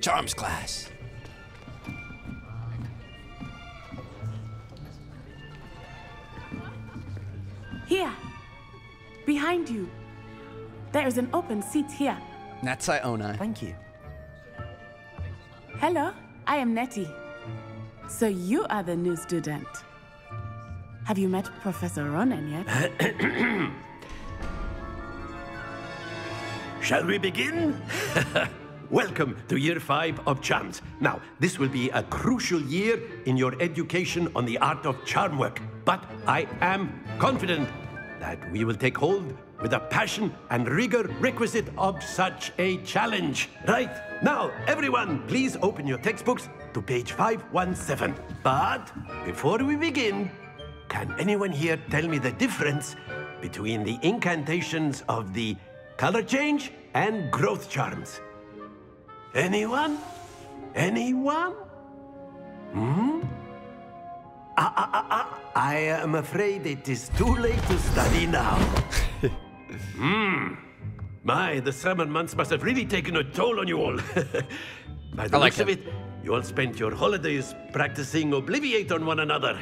Charms class. Here. Behind you. There is an open seat here. That's Iona. Thank you. Hello, I am Nettie. So you are the new student. Have you met Professor Ronen yet? Shall we begin? Welcome to Year 5 of Charms. Now, this will be a crucial year in your education on the art of charm work. But I am confident that we will take hold with the passion and rigor requisite of such a challenge. Right, now, everyone, please open your textbooks to page 517. But before we begin, can anyone here tell me the difference between the incantations of the color change and growth charms? Anyone? Anyone? I am afraid it is too late to study now. My, the summer months must have really taken a toll on you all. By the looks of it, you all spent your holidays practicing Obliviate on one another.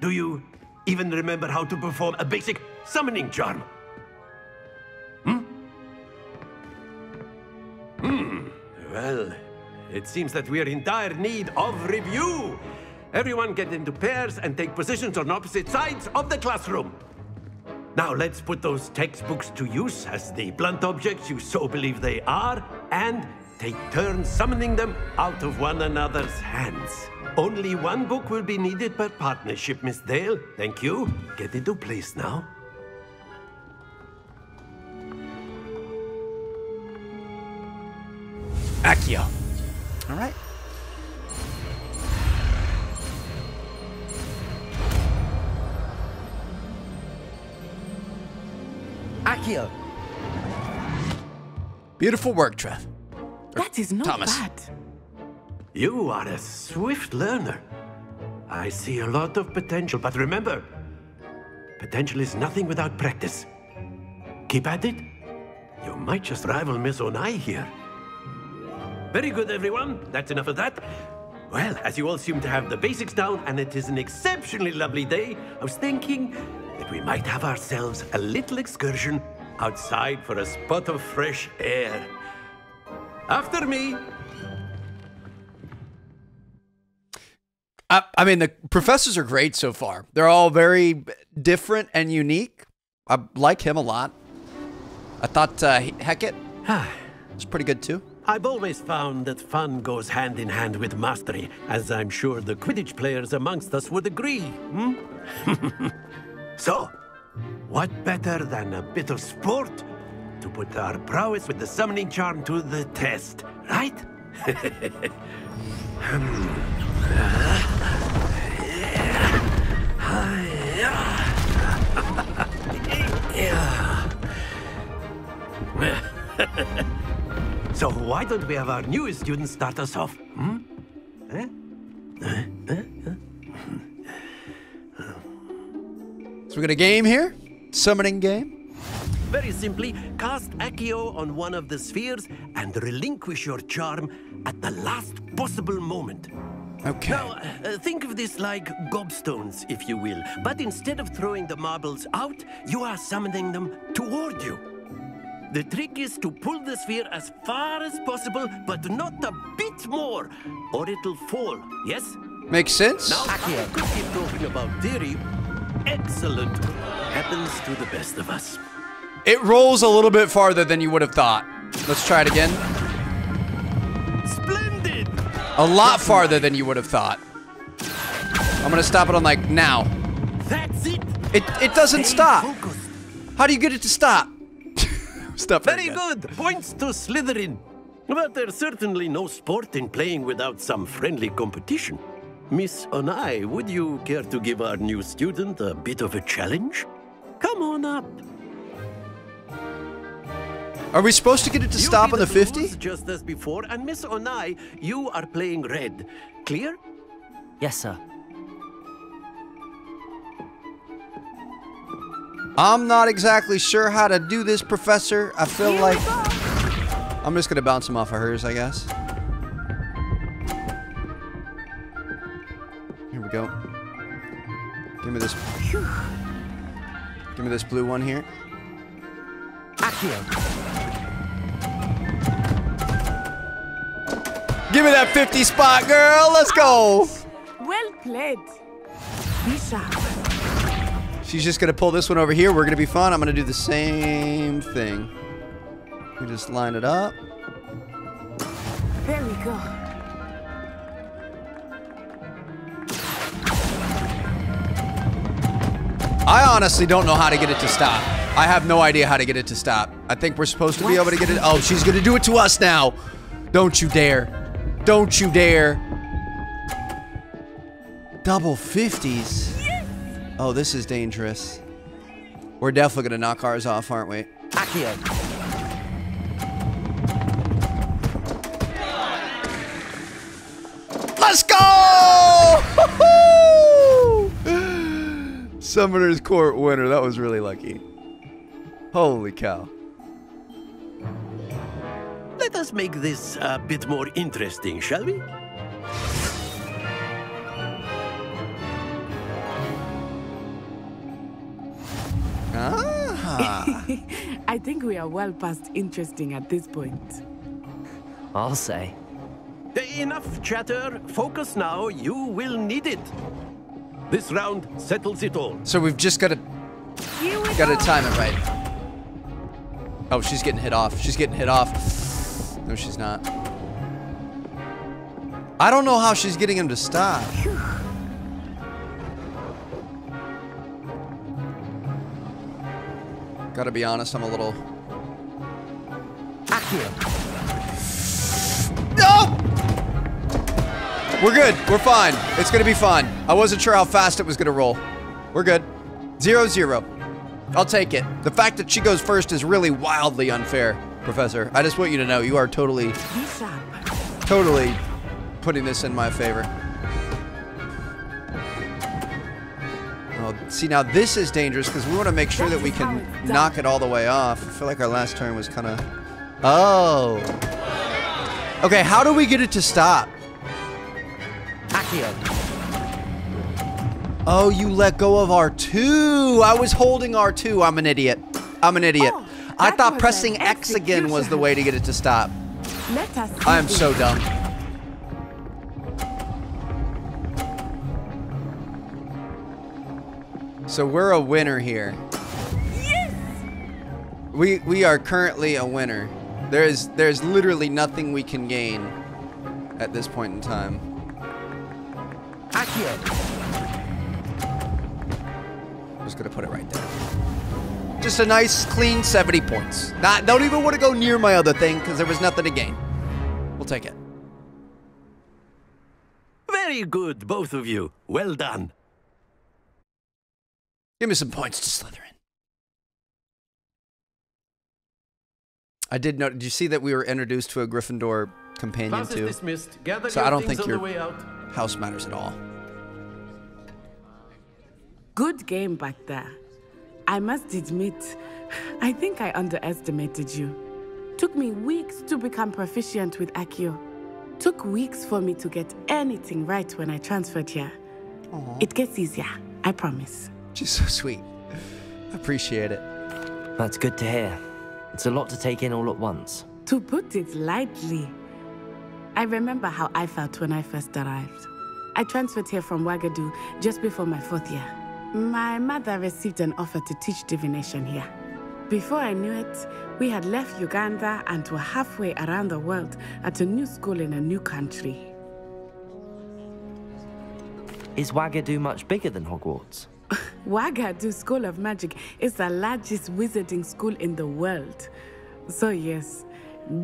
Do you even remember how to perform a basic summoning charm? Well, it seems that we are in dire need of review. Everyone get into pairs and take positions on opposite sides of the classroom. Now let's put those textbooks to use as the blunt objects you so believe they are, and take turns summoning them out of one another's hands. Only one book will be needed per partnership, Miss Dale. Thank you. Get into place now. Accio. All right. Accio. Beautiful work, Trev. That is not Thomas. bad. You are a swift learner. I see a lot of potential, but remember, potential is nothing without practice. Keep at it. You might just rival Miss Onai here. Very good, everyone. That's enough of that. Well, as you all seem to have the basics down, and it is an exceptionally lovely day, I was thinking that we might have ourselves a little excursion outside for a spot of fresh air. After me. I mean, the professors are great so far. They're all very different and unique. I like him a lot. I thought Hecate was pretty good too. I've always found that fun goes hand in hand with mastery, as I'm sure the Quidditch players amongst us would agree. So, what better than a bit of sport to put our prowess with the summoning charm to the test, right? So why don't we have our newest student start us off? So we got a game here? Summoning game? Very simply, cast Accio on one of the spheres and relinquish your charm at the last possible moment. Okay. Now, think of this like gobstones, if you will. But instead of throwing the marbles out, you are summoning them toward you. The trick is to pull the sphere as far as possible, but not a bit more, or it'll fall, yes? Makes sense. Now, I could keep talking about theory. Excellent. Happens to the best of us. It rolls a little bit farther than you would have thought. Let's try it again. Splendid! A lot farther than you would have thought. I'm gonna stop it on like now. That's it! It doesn't Stay stop. focused. How do you get it to stop? Stop. Very good. Points to Slytherin. But there's certainly no sport in playing without some friendly competition. Miss Onai, would you care to give our new student a bit of a challenge? Come on up. Are we supposed to get it to stop on the 50? blues just as before, and Miss Onai, you are playing red. Clear? Yes, sir. I'm not exactly sure how to do this, Professor. I feel Here like we go. I'm just gonna bounce him off of hers, I guess. Here we go. Give me this. Give me this blue one here. Accio. Give me that 50 spot, girl. Let's go. Well played. Be sharp. She's just gonna pull this one over here. We're gonna be fun. I'm gonna do the same thing. We just line it up. There we go. I honestly don't know how to get it to stop. I have no idea how to get it to stop. I think we're supposed to be able to get it. Oh, she's gonna do it to us now. Don't you dare. Don't you dare. Double 50s. Yes. Oh, this is dangerous. We're definitely gonna knock ours off, aren't we? Accio. Let's go! Summoner's Court winner. That was really lucky. Holy cow. Let us make this a bit more interesting, shall we? Ah. I think we are well past interesting at this point. I'll say. Enough chatter. Focus now. You will need it. This round settles it all. So we've just gotta time it right. Oh, she's getting hit off. She's getting hit off. No, she's not. I don't know how she's getting him to stop. Gotta be honest, I'm a little... Accio. No! We're good. We're fine. It's gonna be fine. I wasn't sure how fast it was gonna roll. We're good. 0-0. I'll take it. The fact that she goes first is really wildly unfair, Professor. I just want you to know you are totally putting this in my favor. Oh, see, now this is dangerous because we want to make sure that we can knock it all the way off. I feel like our last turn was kind of... Oh. Okay, how do we get it to stop? Accio. Oh, you let go of R2. I was holding R2. I'm an idiot. I'm an idiot. Oh, I thought was pressing an X again was the execution. way to get it to stop. Let us I am see so this. dumb. So we're a winner here. Yes. We are currently a winner. There's literally nothing we can gain at this point in time. Accio. I'm just gonna put it right there. Just a nice, clean 70 points. Don't even want to go near my other thing because there was nothing to gain. We'll take it. Very good, both of you. Well done. Give me some points to Slytherin. I did note. Did you see that we were introduced to a Gryffindor companion Class is too? dismissed. Gather So your I don't things think on the your way out. house matters at all. Good game back there. I must admit, I think I underestimated you. Took me weeks to become proficient with Accio. Took weeks for me to get anything right when I transferred here. Aww. It gets easier, I promise. She's so sweet. I appreciate it. That's good to hear. It's a lot to take in all at once. To put it lightly, I remember how I felt when I first arrived. I transferred here from Wagadu just before my 4th year. My mother received an offer to teach divination here. Before I knew it, we had left Uganda and were halfway around the world at a new school in a new country. Is Wagadu much bigger than Hogwarts? Wagadu School of Magic is the largest wizarding school in the world. So yes,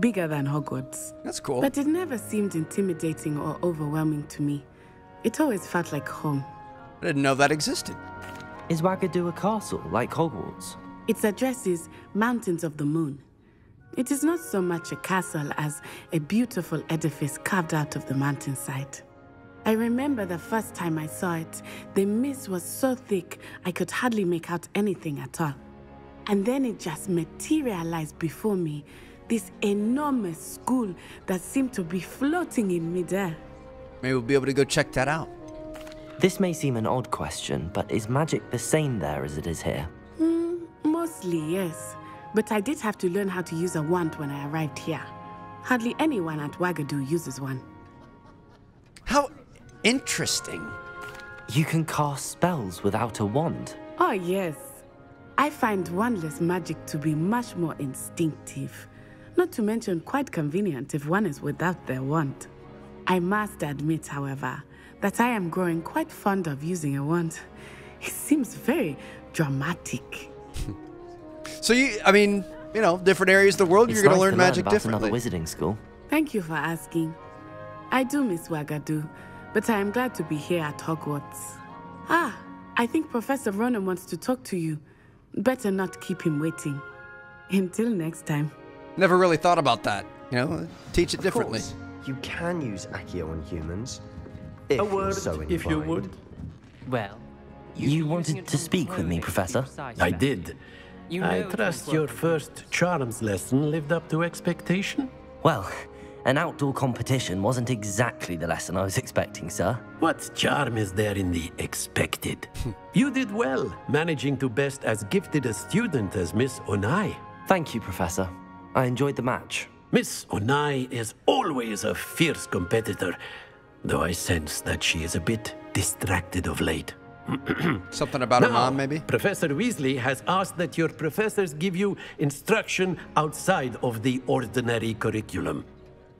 bigger than Hogwarts. That's cool. But it never seemed intimidating or overwhelming to me. It always felt like home. I didn't know that existed. Is Wagadu a castle, like Hogwarts? Its address is Mountains of the Moon. It is not so much a castle as a beautiful edifice carved out of the mountainside. I remember the first time I saw it, the mist was so thick I could hardly make out anything at all. And then it just materialized before me, this enormous school that seemed to be floating in midair. Maybe we'll be able to go check that out. This may seem an odd question, but is magic the same there as it is here? Mostly, yes. But I did have to learn how to use a wand when I arrived here. Hardly anyone at Wagadu uses one. How interesting. You can cast spells without a wand. Oh, yes. I find wandless magic to be much more instinctive. Not to mention quite convenient if one is without their wand. I must admit, however, that I am growing quite fond of using a wand. It seems very dramatic. So different areas of the world, you're going to learn magic differently. Another wizarding school. Thank you for asking. I do miss Wagadu, but I am glad to be here at Hogwarts. I think Professor Ronen wants to talk to you. Better not keep him waiting. Until next time. Never really thought about that. Teach it differently. Of course, you can use Accio on humans. A word, if you would. Well, you wanted to speak with me, Professor? I did. I trust your first charms lesson lived up to expectation? Well, an outdoor competition wasn't exactly the lesson I was expecting, sir. What charm is there in the expected? You did well, managing to best as gifted a student as Miss Onai. Thank you, Professor. I enjoyed the match. Miss Onai is always a fierce competitor, though I sense that she is a bit distracted of late. Something about her mom, maybe? Professor Weasley has asked that your professors give you instruction outside of the ordinary curriculum.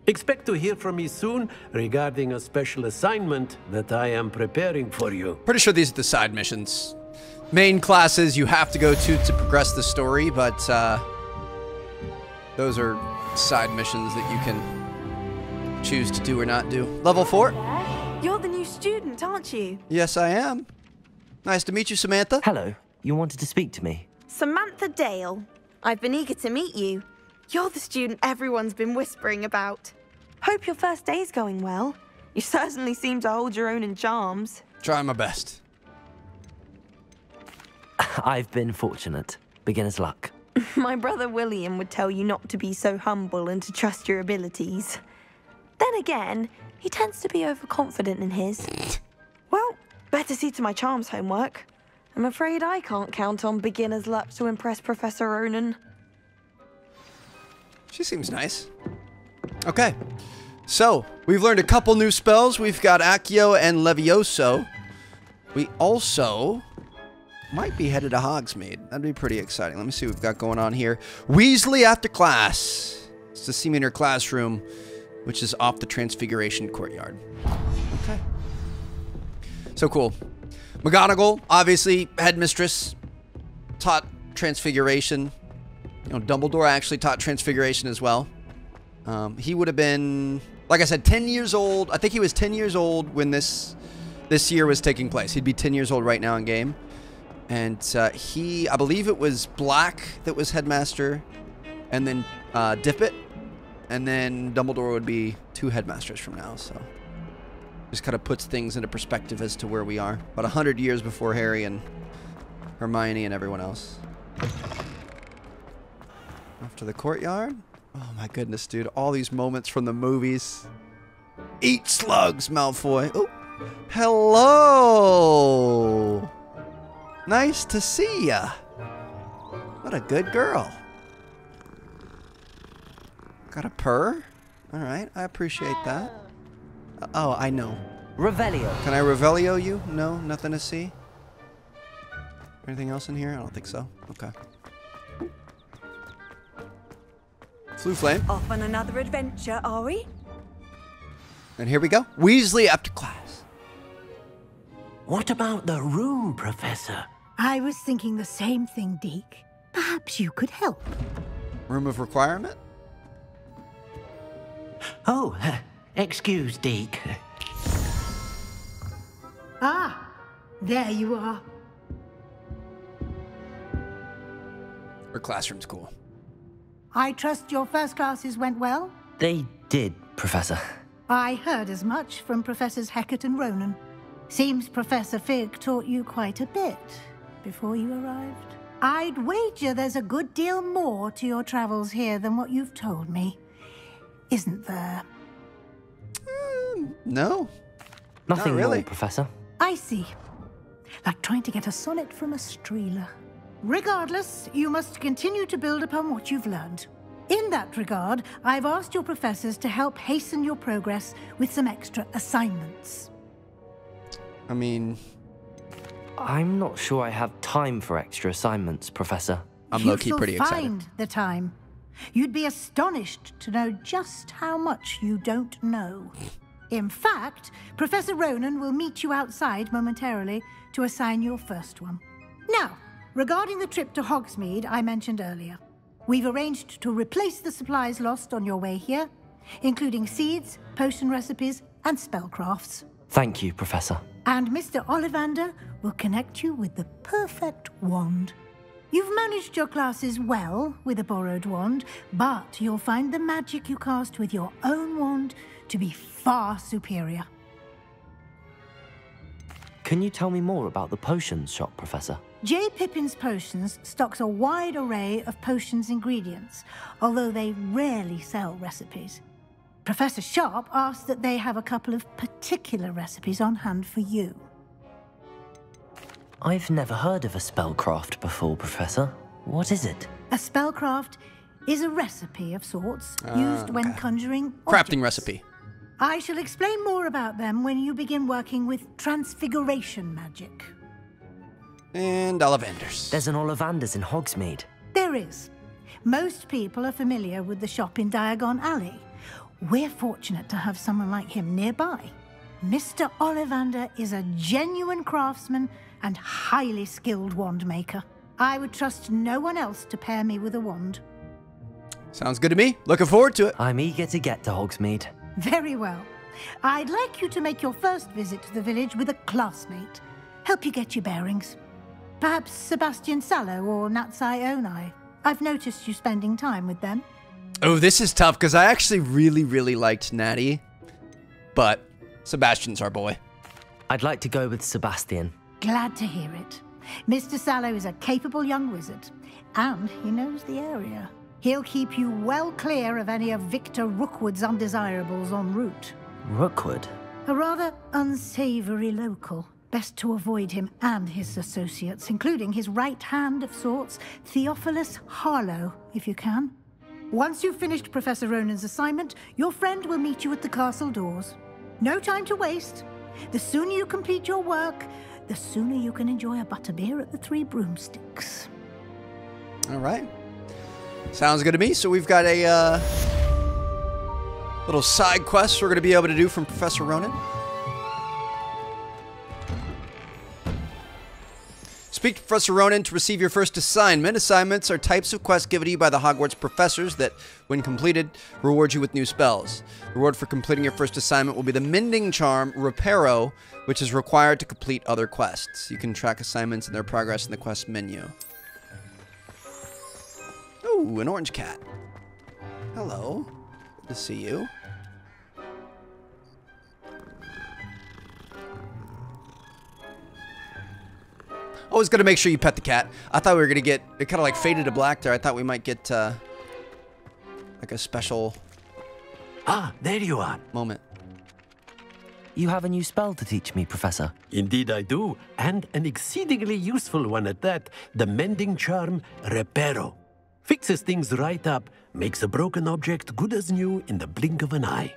Expect to hear from me soon regarding a special assignment that I am preparing for you. Pretty sure these are the side missions. Main classes you have to go to progress the story, but those are side missions that you can choose to do or not do. Level 4? You're the new student, aren't you? Yes, I am. Nice to meet you, Samantha. Hello. You wanted to speak to me? Samantha Dale. I've been eager to meet you. You're the student everyone's been whispering about. Hope your first day's going well. You certainly seem to hold your own in charms. Try my best. I've been fortunate. Beginner's luck. My brother William would tell you not to be so humble and to trust your abilities. Then again, he tends to be overconfident in his. Well, better see to my charms homework. I'm afraid I can't count on beginner's luck to impress Professor Ronen. She seems nice. Okay. So, we've learned a couple new spells. We've got Accio and Levioso. We also might be headed to Hogsmeade. That'd be pretty exciting. Let me see what we've got going on here. Weasley after class. It's the Seameter classroom, which is off the Transfiguration Courtyard. Okay. So cool. McGonagall, obviously, headmistress, taught Transfiguration. Dumbledore actually taught Transfiguration as well. He would have been, like I said, 10 years old. I think he was 10 years old when this year was taking place. He'd be 10 years old right now in game. And I believe it was Black that was headmaster, and then Dippet, and then Dumbledore would be 2 headmasters from now. So just kind of puts things into perspective as to where we are. About 100 years before Harry and Hermione and everyone else. Off to the courtyard. Oh my goodness, dude. All these moments from the movies. Eat slugs, Malfoy. Oh, hello. Nice to see ya. What a good girl. Got a purr? All right, I appreciate that. Oh, I know. Revelio. Can I Revelio you? No, nothing to see? Anything else in here? I don't think so. Okay. Floo Flame. Off on another adventure, are we? And here we go. Weasley after class. What about the room, Professor? I was thinking the same thing, Deke. Perhaps you could help. Room of requirement? Oh, excuse, Deke. Ah, there you are. Her classroom's cool. I trust your first classes went well? They did, Professor. I heard as much from Professors Hecat and Ronen. Seems Professor Fig taught you quite a bit before you arrived. I'd wager there's a good deal more to your travels here than what you've told me. Isn't there? No. Nothing Not really. more, Professor. I see. Like trying to get a sonnet from a streeler. Regardless, you must continue to build upon what you've learned. In that regard, I've asked your professors to help hasten your progress with some extra assignments. I mean, I'm not sure I have time for extra assignments, Professor. I'm low-key pretty You shall excited. find the time. You'd be astonished to know just how much you don't know. In fact, Professor Ronan will meet you outside momentarily to assign your first one. Now, regarding the trip to Hogsmeade I mentioned earlier, we've arranged to replace the supplies lost on your way here, including seeds, potion recipes, and spellcrafts. Thank you, Professor. And Mr. Ollivander will connect you with the perfect wand. You've managed your classes well with a borrowed wand, but you'll find the magic you cast with your own wand to be far superior. Can you tell me more about the potions shop, Professor? J. Pippin's Potions stocks a wide array of potions ingredients, although they rarely sell recipes. Professor Sharp asked that they have a couple of particular recipes on hand for you. I've never heard of a spellcraft before, Professor. What is it? A spellcraft is a recipe of sorts used when conjuring Crafting objects. recipe. I shall explain more about them when you begin working with transfiguration magic. And Ollivanders. There's an Ollivanders in Hogsmeade. There is. Most people are familiar with the shop in Diagon Alley. We're fortunate to have someone like him nearby. Mr. Ollivander is a genuine craftsman and highly skilled wand maker. I would trust no one else to pair me with a wand. Sounds good to me. Looking forward to it. I'm eager to get to Hogsmeade. Very well. I'd like you to make your first visit to the village with a classmate. Help you get your bearings. Perhaps Sebastian Sallow or Natsai Onai. I've noticed you spending time with them. Oh, this is tough because I actually really liked Natty, but Sebastian's our boy. I'd like to go with Sebastian. Glad to hear it. Mr. Sallow is a capable young wizard, and he knows the area. He'll keep you well clear of any of Victor Rookwood's undesirables en route. Rookwood? A rather unsavory local. Best to avoid him and his associates, including his right hand of sorts, Theophilus Harlow, if you can. Once you've finished Professor Ronan's assignment, your friend will meet you at the castle doors. No time to waste. The sooner you complete your work, the sooner you can enjoy a butterbeer at the Three Broomsticks. All right. Sounds good to me. So we've got a little side quest we're going to be able to do from Professor Ronan. Speak to Professor Ronan to receive your first assignment. Assignments are types of quests given to you by the Hogwarts professors that, when completed, reward you with new spells. The reward for completing your first assignment will be the Mending Charm, Reparo, which is required to complete other quests. You can track assignments and their progress in the quest menu. Ooh, an orange cat. Hello. Good to see you. Always got to make sure you pet the cat. I thought we were going to get... It kind of like faded to black there. I thought we might get like a special... Ah, there you are. Moment. You have a new spell to teach me, Professor. Indeed I do, and an exceedingly useful one at that. The Mending Charm, Reparo. Fixes things right up, makes a broken object good as new in the blink of an eye.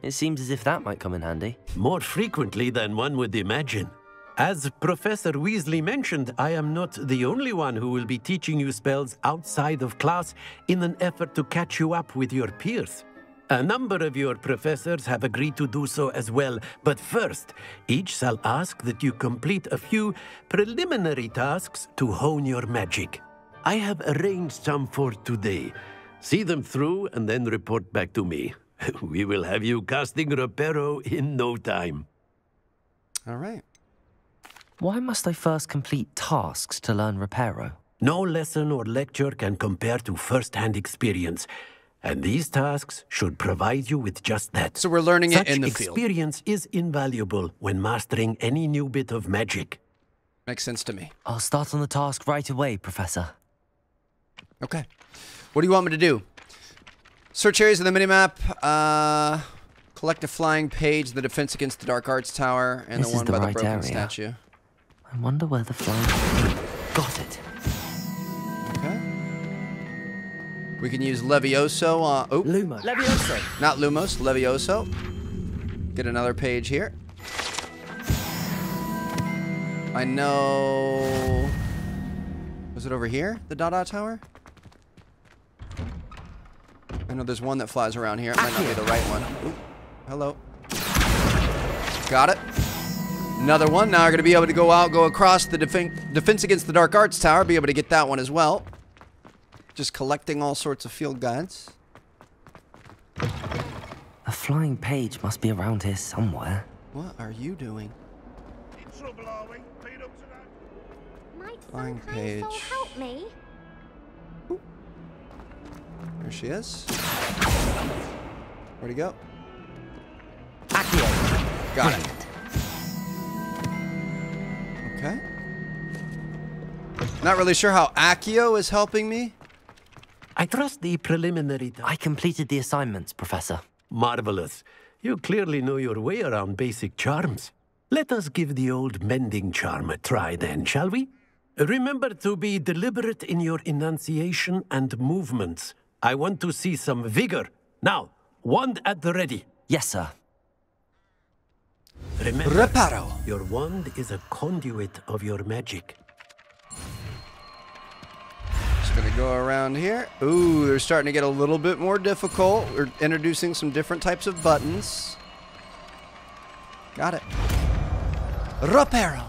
It seems as if that might come in handy. More frequently than one would imagine. As Professor Weasley mentioned, I am not the only one who will be teaching you spells outside of class in an effort to catch you up with your peers. A number of your professors have agreed to do so as well, but first, each shall ask that you complete a few preliminary tasks to hone your magic. I have arranged some for today. See them through and then report back to me. We will have you casting Reparo in no time. All right. Why must I first complete tasks to learn Reparo? No lesson or lecture can compare to first-hand experience, and these tasks should provide you with just that. So we're learning it Such in the field. experience is invaluable when mastering any new bit of magic. Makes sense to me. I'll start on the task right away, Professor. Okay. What do you want me to do? Search areas of the minimap. Collect a flying page, the defense against the Dark Arts Tower, and This the is one the by the right broken area. statue. I wonder where the flying... Got it. Okay. We can use Levioso on... Oh, Lumos. Levioso. not Lumos, Levioso. Get another page here. I know... Was it over here? The Dada Tower? I know there's one that flies around here. It might not be the right one. Ooh, hello. Got it. Another one. Now we're going to be able to go across the defense against the Dark Arts Tower. Be able to get that one as well. Just collecting all sorts of field guides. A flying page must be around here somewhere. What are you doing? In trouble, are we? Been up to that? Might Flying some page. kind soul help me? There she is. Where'd he go? Accio. Got it. Okay. Not really sure how Accio is helping me. I trust the preliminary... I completed the assignments, Professor. Marvelous. You clearly know your way around basic charms. Let us give the old mending charm a try then, shall we? Remember to be deliberate in your enunciation and movements. I want to see some vigor. Now, wand at the ready. Yes, sir. Remember, Reparo. your wand is a conduit of your magic. Just gonna go around here. Ooh, they're starting to get a little bit more difficult. We're introducing some different types of buttons. Got it. Reparo.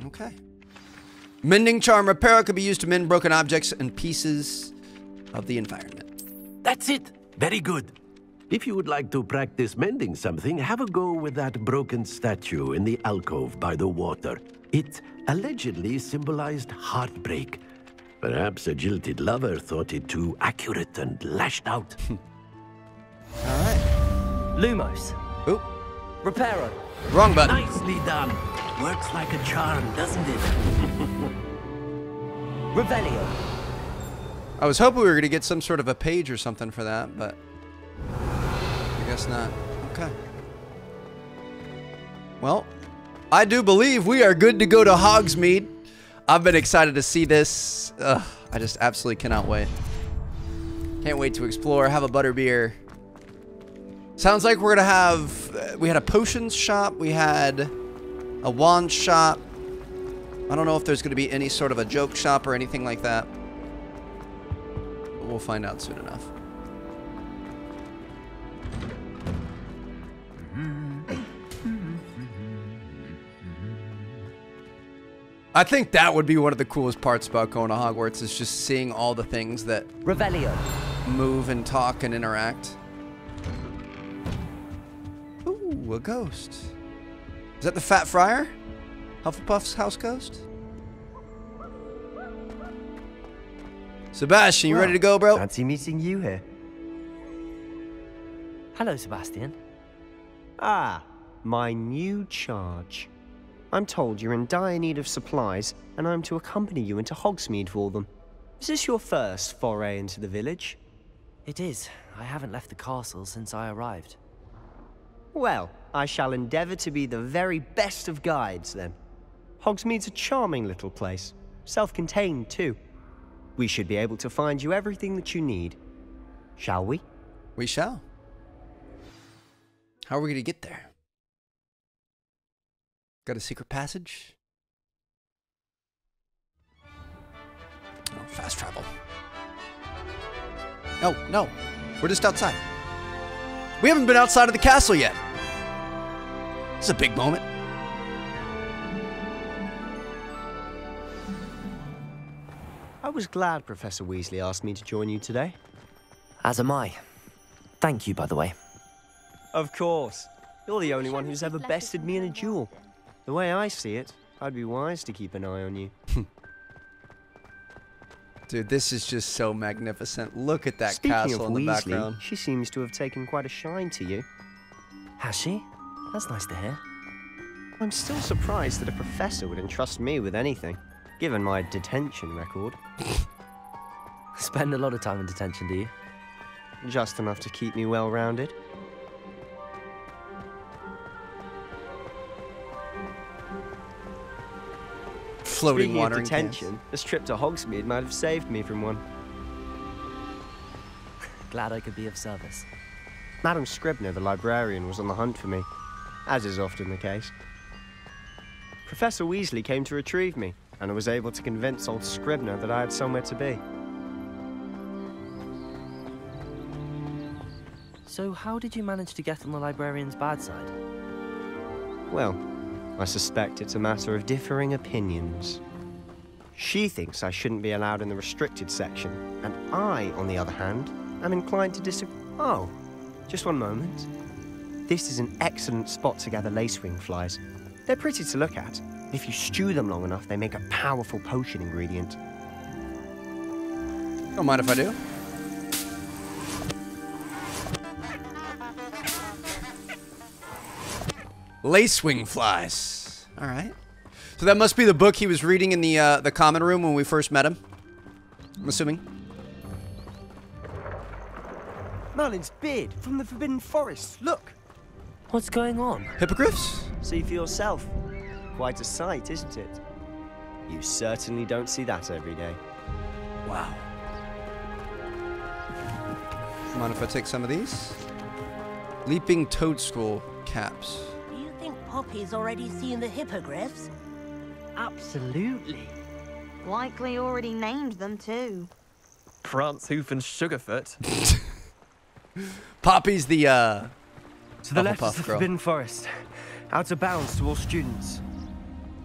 Okay. Mending charm reparo could be used to mend broken objects and pieces of the environment. That's it. Very good. If you would like to practice mending something, have a go with that broken statue in the alcove by the water. It allegedly symbolized heartbreak. Perhaps a jilted lover thought it too accurate and lashed out. All right. Lumos. Ooh, Reparo. wrong button. Nicely done. Works like a charm, doesn't it? Revelio. I was hoping we were going to get some sort of a page or something for that, but I guess not. Okay. Well, I do believe we are good to go to Hogsmeade. I've been excited to see this. I just absolutely cannot wait. Can't wait to explore, have a butterbeer. Sounds like we're going to have... we had a potions shop. We had a wand shop. I don't know if there's going to be any sort of a joke shop or anything like that. But we'll find out soon enough. I think that would be one of the coolest parts about going to Hogwarts is just seeing all the things that Revelio. move and talk and interact. Ooh, a ghost. Is that the Fat Friar? Hufflepuff's house ghost? Sebastian, you ready to go, bro? Fancy meeting you here. Hello, Sebastian. Ah, my new charge. I'm told you're in dire need of supplies, and I'm to accompany you into Hogsmeade for them. Is this your first foray into the village? It is. I haven't left the castle since I arrived. Well, I shall endeavour to be the very best of guides, then. Hogsmeade's a charming little place. Self-contained, too. We should be able to find you everything that you need. Shall we? We shall. How are we going to get there? Got a secret passage? Oh, fast travel. No, no. We're just outside. We haven't been outside of the castle yet. This is a big moment. I was glad Professor Weasley asked me to join you today. As am I. Thank you, by the way. Of course. You're the only one who's ever bested me in a duel. The way I see it, I'd be wise to keep an eye on you. Dude, this is just so magnificent. Look at that Speaking castle of in the Weasley, background. she seems to have taken quite a shine to you. Has she? That's nice to hear. I'm still surprised that a professor would entrust me with anything, given my detention record. Spend a lot of time in detention, do you? Just enough to keep me well-rounded. Floating Speaking of watering detention, cans. this trip to Hogsmeade might have saved me from one. Glad I could be of service. Madam Scribner, the librarian, was on the hunt for me, as is often the case. Professor Weasley came to retrieve me, and I was able to convince old Scribner that I had somewhere to be. So how did you manage to get on the librarian's bad side? Well, I suspect it's a matter of differing opinions. She thinks I shouldn't be allowed in the restricted section, and I, on the other hand, am inclined to disagree. Oh, just one moment. This is an excellent spot to gather lacewing flies. They're pretty to look at. If you stew them long enough, they make a powerful potion ingredient. Don't mind if I do. Lacewing flies. All right. So that must be the book he was reading in the common room when we first met him. I'm assuming. Merlin's beard from the Forbidden Forest. Look. What's going on? Hippogriffs? See for yourself. Quite a sight, isn't it? You certainly don't see that every day. Wow. Mind if I take some of these? Leaping toadstool caps. Do you think Poppy's already seen the hippogriffs? Absolutely. Likely already named them too. Prancehoof and Sugarfoot. Poppy's the, To the left is Hufflepuff the girl. Forbidden Forest. Out of bounds to all students.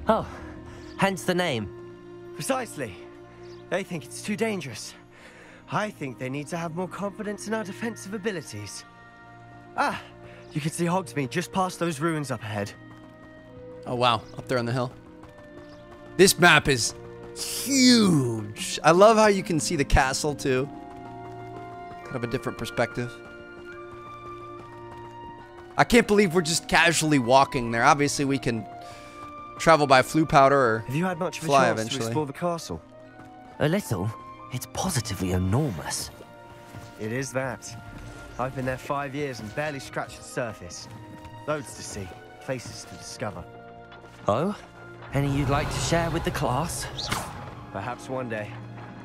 Oh, hence the name. Precisely. They think it's too dangerous. I think they need to have more confidence in our defensive abilities. Ah, you can see Hogsmeade just past those ruins up ahead. Oh, wow. Up there on the hill. This map is huge. I love how you can see the castle, too. Kind of a different perspective. I can't believe we're just casually walking there. Obviously, we can travel by flue powder or Have you had much of a fly chance eventually. to explore the castle? A little. It's positively enormous. It is that. I've been there 5 years and barely scratched the surface. Loads to see, places to discover. Oh? Any you'd like to share with the class? Perhaps one day.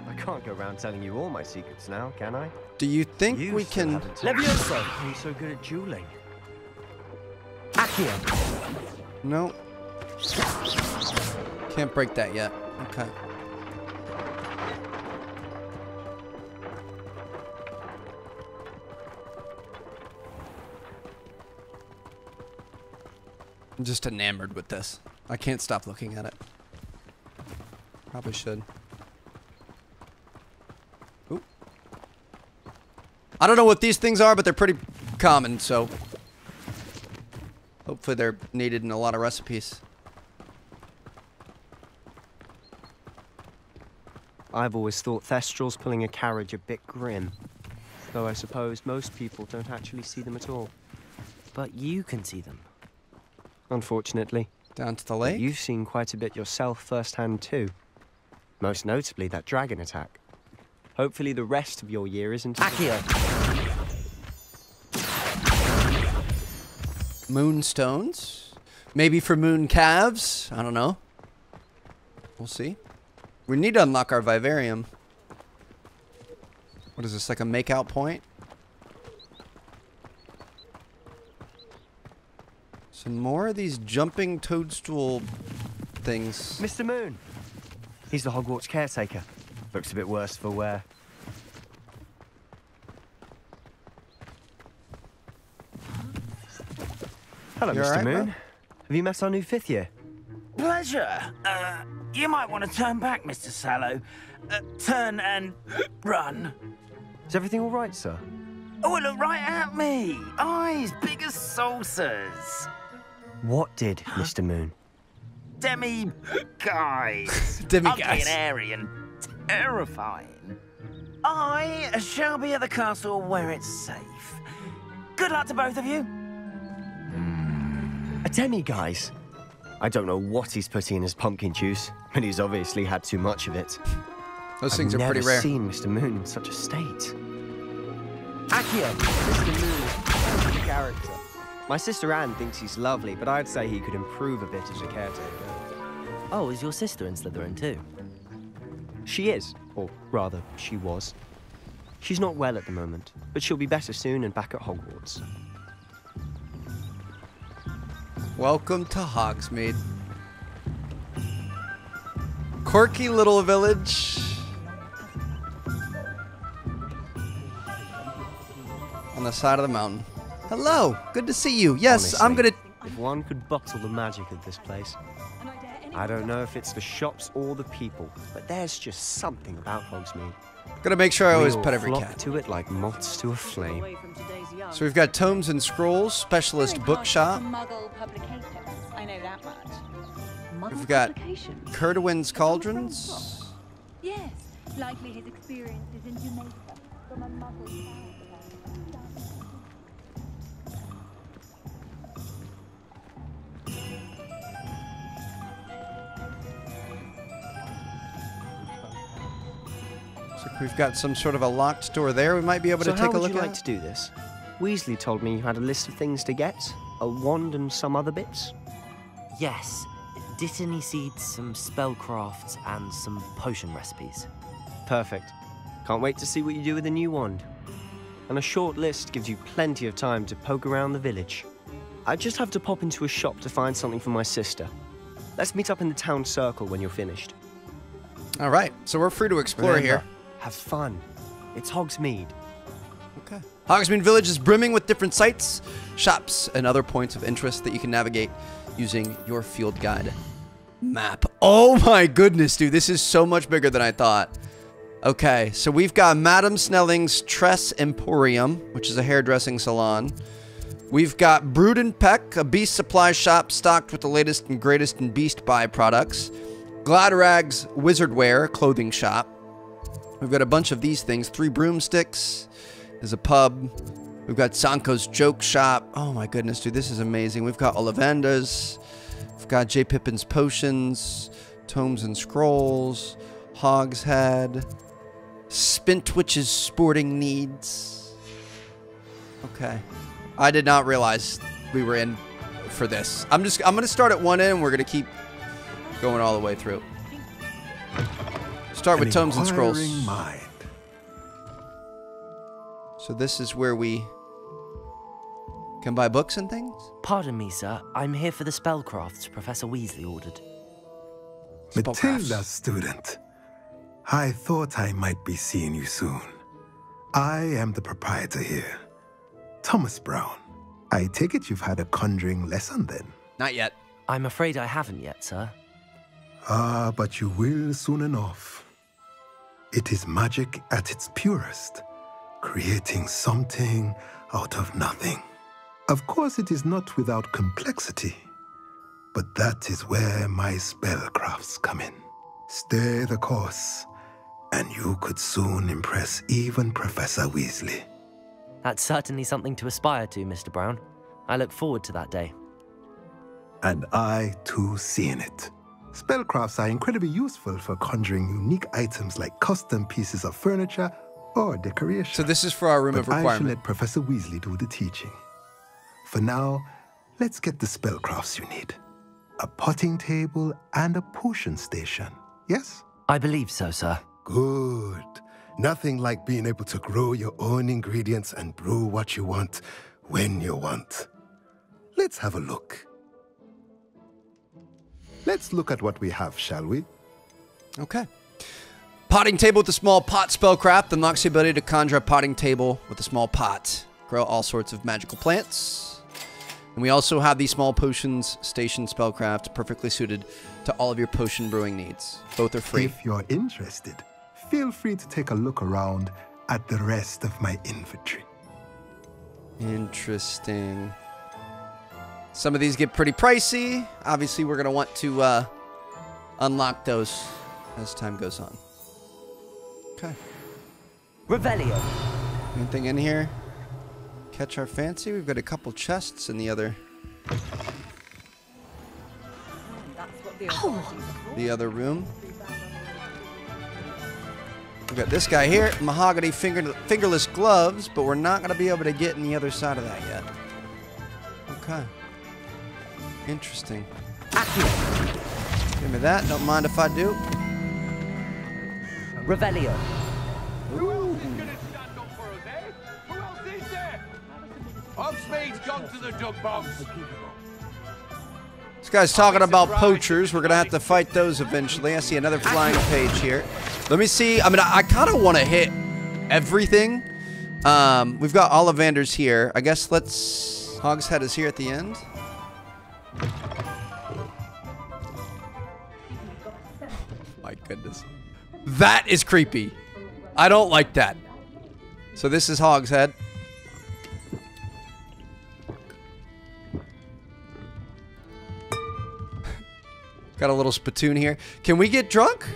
I can't go around telling you all my secrets now, can I? Do you think You we still can... haven't told me. Levioso! I'm so good at dueling. Accio! No. Can't break that yet. Okay. I'm just enamored with this. I can't stop looking at it. Probably should. Ooh. I don't know what these things are, but they're pretty common, so hopefully they're needed in a lot of recipes. I've always thought Thestrals pulling a carriage a bit grim. Though I suppose most people don't actually see them at all. But you can see them. Unfortunately. Down to the But lake? you've seen quite a bit yourself firsthand too. Most notably that dragon attack. Hopefully the rest of your year isn't... Accio! Moonstones? Maybe for moon calves? I don't know. We'll see. We need to unlock our vivarium. What is this, like a makeout point? Some more of these jumping toadstool things. Mr. Moon! He's the Hogwarts caretaker. Looks a bit worse for wear. Hello, You Mr. all right, Moon. bro? Have you met our new 5th year? Pleasure. You might want to turn back, Mr. Sallow. Turn and run. Is everything all right, sir? Oh, look right at me. Eyes big as saucers. What did, Mr. Moon? Demi-guys. Demi-guys. Ugly and airy and terrifying. I shall be at the castle where it's safe. Good luck to both of you. A demi-guise. I don't know what he's putting in his pumpkin juice, but he's obviously had too much of it. Those things are pretty rare. I've never seen Mr. Moon in such a state. Accio, Mr. Moon, is a character. My sister Anne thinks he's lovely, but I'd say he could improve a bit as a caretaker. Oh, is your sister in Slytherin too? She is, or rather, she was. She's not well at the moment, but she'll be better soon and back at Hogwarts. Welcome to Hogsmeade. Quirky little village. On the side of the mountain. Hello, good to see you. Yes, Honestly, I'm gonna... If one could bottle the magic of this place. I don't know if it's the shops or the people, but there's just something about Hogsmeade. Gotta make sure I always We pet all every flock cat. to it like moths to a flame. So we've got Tomes and Scrolls, Specialist Bookshop. Muggle publications. I know that much. We've got Curdwin's Cauldrons. Yes, likely his experiences in Jamaica from a Muggle. So we've got some sort of a locked door there. We might be able to take a look So how would you at. like to do this? Weasley told me you had a list of things to get, a wand and some other bits. Yes. Dittany seeds, some spellcrafts, and some potion recipes. Perfect. Can't wait to see what you do with the new wand. And a short list gives you plenty of time to poke around the village. I just have to pop into a shop to find something for my sister. Let's meet up in the town circle when you're finished. All right, so we're free to explore Remember, here. have fun. It's Hogsmeade. Okay. Hogsmeade Village is brimming with different sites, shops, and other points of interest that you can navigate using your field guide map. Oh my goodness, dude, this is so much bigger than I thought. Okay, so we've got Madame Snelling's Tress Emporium, which is a hairdressing salon. We've got Brood and Peck, a beast supply shop stocked with the latest and greatest in Beast Buy products. Gladrag's Wizardwear clothing shop. We've got a bunch of these things. 3 broomsticks. There's a pub. We've got Sanko's Joke Shop. Oh my goodness, dude, this is amazing. We've got Ollivander's. We've got J. Pippin's Potions. Tomes and Scrolls. Hogshead. Spintwitch's Sporting Needs. Okay. I did not realize we were in for this. I'm gonna start at one end and we're gonna keep going all the way through. Start with Tomes and Scrolls. So this is where we can buy books and things? Pardon me, sir. I'm here for the spellcrafts Professor Weasley ordered. Matilda, student. I thought I might be seeing you soon. I am the proprietor here, Thomas Brown. I take it you've had a conjuring lesson then? Not yet. I'm afraid I haven't yet, sir. Ah, but you will soon enough. It is magic at its purest, creating something out of nothing. Of course, it is not without complexity, but that is where my spellcrafts come in. Stay the course, and you could soon impress even Professor Weasley. That's certainly something to aspire to, Mr. Brown. I look forward to that day. And I, too, seeing it. Spellcrafts are incredibly useful for conjuring unique items like custom pieces of furniture or decoration. So this is for our room of I shall requirement. let Professor Weasley do the teaching. For now, let's get the spellcrafts you need. A potting table and a potion station, yes? I believe so, sir. Good. Nothing like being able to grow your own ingredients and brew what you want when you want. Let's have a look. Let's look at what we have, shall we? Okay. Potting table with a small pot spellcraft unlocks the ability to conjure a potting table with a small pot. Grow all sorts of magical plants. And we also have the small potions station spellcraft perfectly suited to all of your potion brewing needs. Both are free. If you're interested, feel free to take a look around at the rest of my inventory. Interesting. Some of these get pretty pricey. Obviously, we're going to want to unlock those as time goes on. Okay. Revelio. Anything in here? Catch our fancy? We've got a couple chests in the other the other room. We got this guy here, mahogany fingerless gloves, but we're not going to be able to get in the other side of that yet. Okay. Interesting. Give me that. Don't mind if I do. Revelio. Hogsmeade's gone to the dog box. This guy's talking about poachers. We're going to have to fight those eventually. I see another flying page here. Let me see. I mean, I kind of want to hit everything. We've got Ollivanders here. I guess let's... Hogshead is here at the end. My goodness. That is creepy. I don't like that. So this is Hogshead. Got a little spittoon here. Can we get drunk?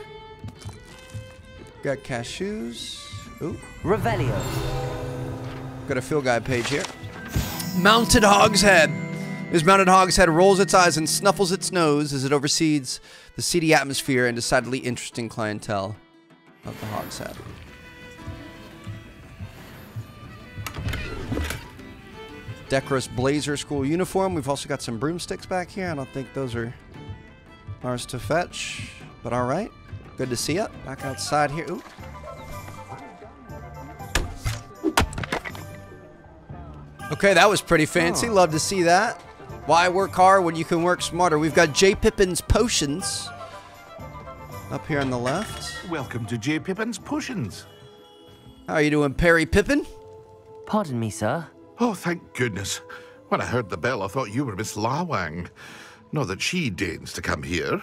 Got cashews. Ooh. Revelio. Got a Phil Guy page here. Mounted Hogshead. This mounted Hogshead rolls its eyes and snuffles its nose as it oversees the seedy atmosphere and decidedly interesting clientele of the Hogshead. Decorous blazer school uniform. We've also got some broomsticks back here. I don't think those are ours to fetch, but all right. Good to see you. Back outside here. Ooh. Okay, that was pretty fancy. Love to see that. Why work hard when you can work smarter? We've got J. Pippin's Potions up here on the left. Welcome to J. Pippin's Potions. How are you doing, Perry Pippin? Pardon me, sir. Oh, thank goodness. When I heard the bell, I thought you were Miss Lawang. Not that she deigns to come here.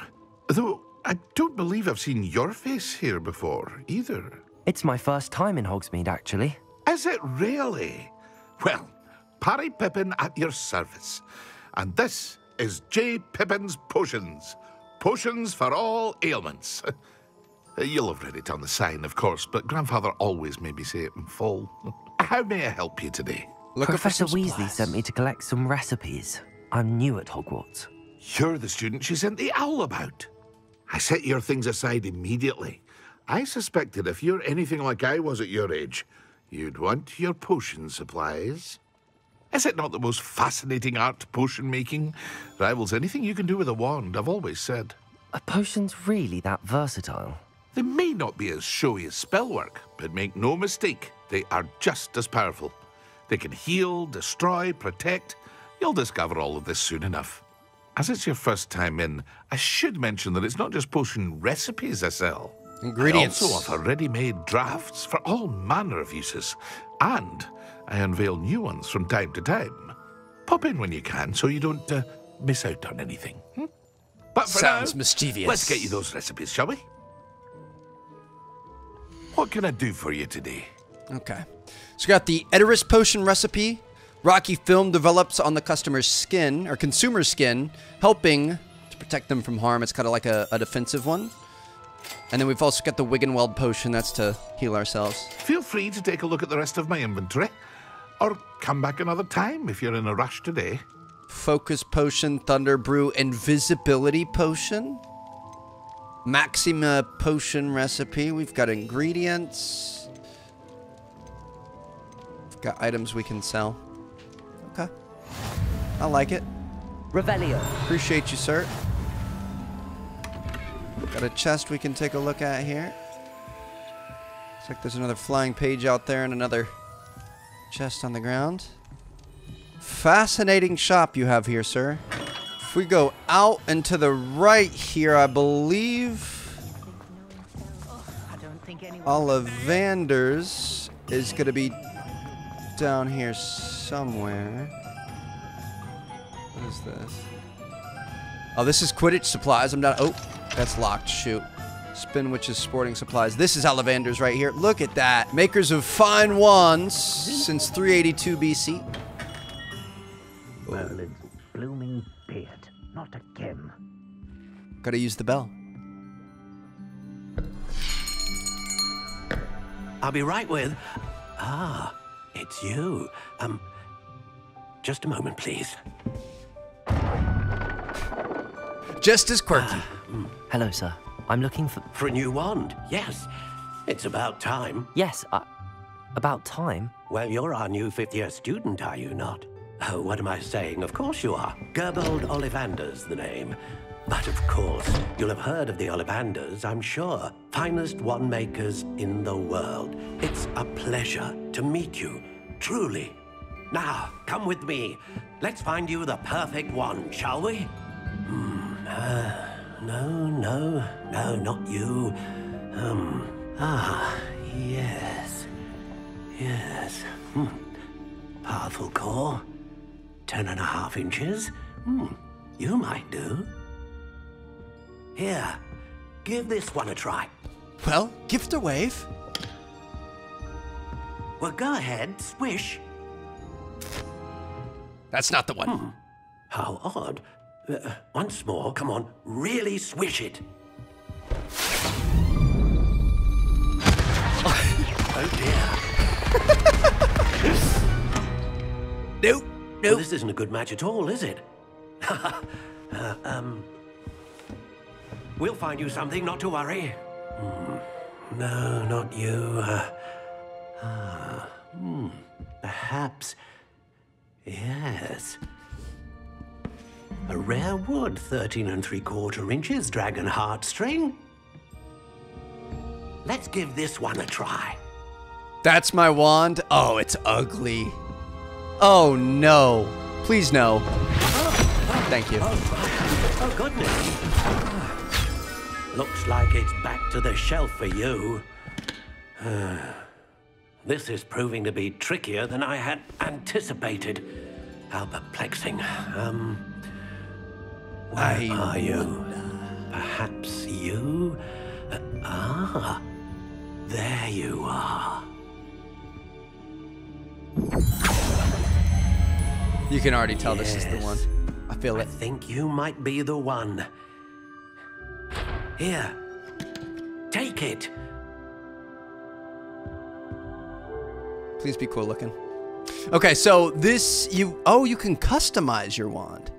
Though, I don't believe I've seen your face here before, either. It's my first time in Hogsmeade, actually. Is it really? Well, Parry Pippin at your service. And this is J. Pippin's Potions. Potions for all ailments. You'll have read it on the sign, of course, but Grandfather always made me say it in full. How may I help you today? Professor Weasley sent me to collect some recipes. I'm new at Hogwarts. You're the student she sent the owl about. I set your things aside immediately. I suspected if you're anything like I was at your age, you'd want your potion supplies. Is it not the most fascinating art, potion making? Rivals anything you can do with a wand, I've always said. Are potions really that versatile? They may not be as showy as spellwork, but make no mistake, they are just as powerful. They can heal, destroy, protect. You'll discover all of this soon enough. As it's your first time in, I should mention that it's not just potion recipes I sell. Ingredients. I also offer ready-made drafts for all manner of uses. And I unveil new ones from time to time. Pop in when you can so you don't miss out on anything. But for Sounds now, mischievous. Let's get you those recipes, shall we? What can I do for you today? Okay. So we got the Edoras Potion recipe. Rocky film develops on the customer's skin, or consumer's skin, helping to protect them from harm. It's kind of like a defensive one. And then we've also got the Wiggenweld Potion. That's to heal ourselves. Feel free to take a look at the rest of my inventory. Or come back another time if you're in a rush today. Focus Potion, Thunder Brew, Invisibility Potion. Maxima Potion recipe. We've got ingredients. We've got items we can sell. Okay. I like it. Revelio. Appreciate you, sir. Got a chest we can take a look at here. Looks like there's another flying page out there and another chest on the ground. Fascinating shop you have here, sir. If we go out and to the right here, I believe Ollivanders is going to be down here somewhere. What is this? Oh, this is Quidditch supplies. I'm not. Oh, that's locked. Shoot. Spinwitch's sporting supplies. This is Ollivanders right here. Look at that. Makers of fine wands since 382 BC. Merlin's blooming beard. Not again. Gotta use the bell. I'll be right with... Ah, it's you. Just a moment, please. Just as quirky. Hello, sir. I'm looking for... For a new wand, yes. It's about time. Yes, about time? Well, you're our new fifth-year student, are you not? Oh, what am I saying? Of course you are. Gerbold Ollivander's the name. But of course, you'll have heard of the Ollivanders, I'm sure. Finest wand makers in the world. It's a pleasure to meet you, truly. Now, come with me. Let's find you the perfect wand, shall we? No, not you. Yes. Powerful core. 10.5 inches. You might do. Here, give this one a try. Well, gift a wave. Well, go ahead, swish. That's not the one. How odd. Once more, come on, really swish it. Oh dear. Nope. Well, this isn't a good match at all, is it? We'll find you something, not to worry. No, not you. Perhaps. Yes. A rare wood, 13 3/4 inches, dragon heartstring. Let's give this one a try. That's my wand. Oh, it's ugly. Oh, no. Please, no. Thank you. Oh, goodness. Looks like it's back to the shelf for you. This is proving to be trickier than I had anticipated. How perplexing. Where are you? Perhaps you? There you are. You can already tell this is the one. I feel it. I think you might be the one. Here, take it. Please be cool looking. Okay, so this, you can customize your wand.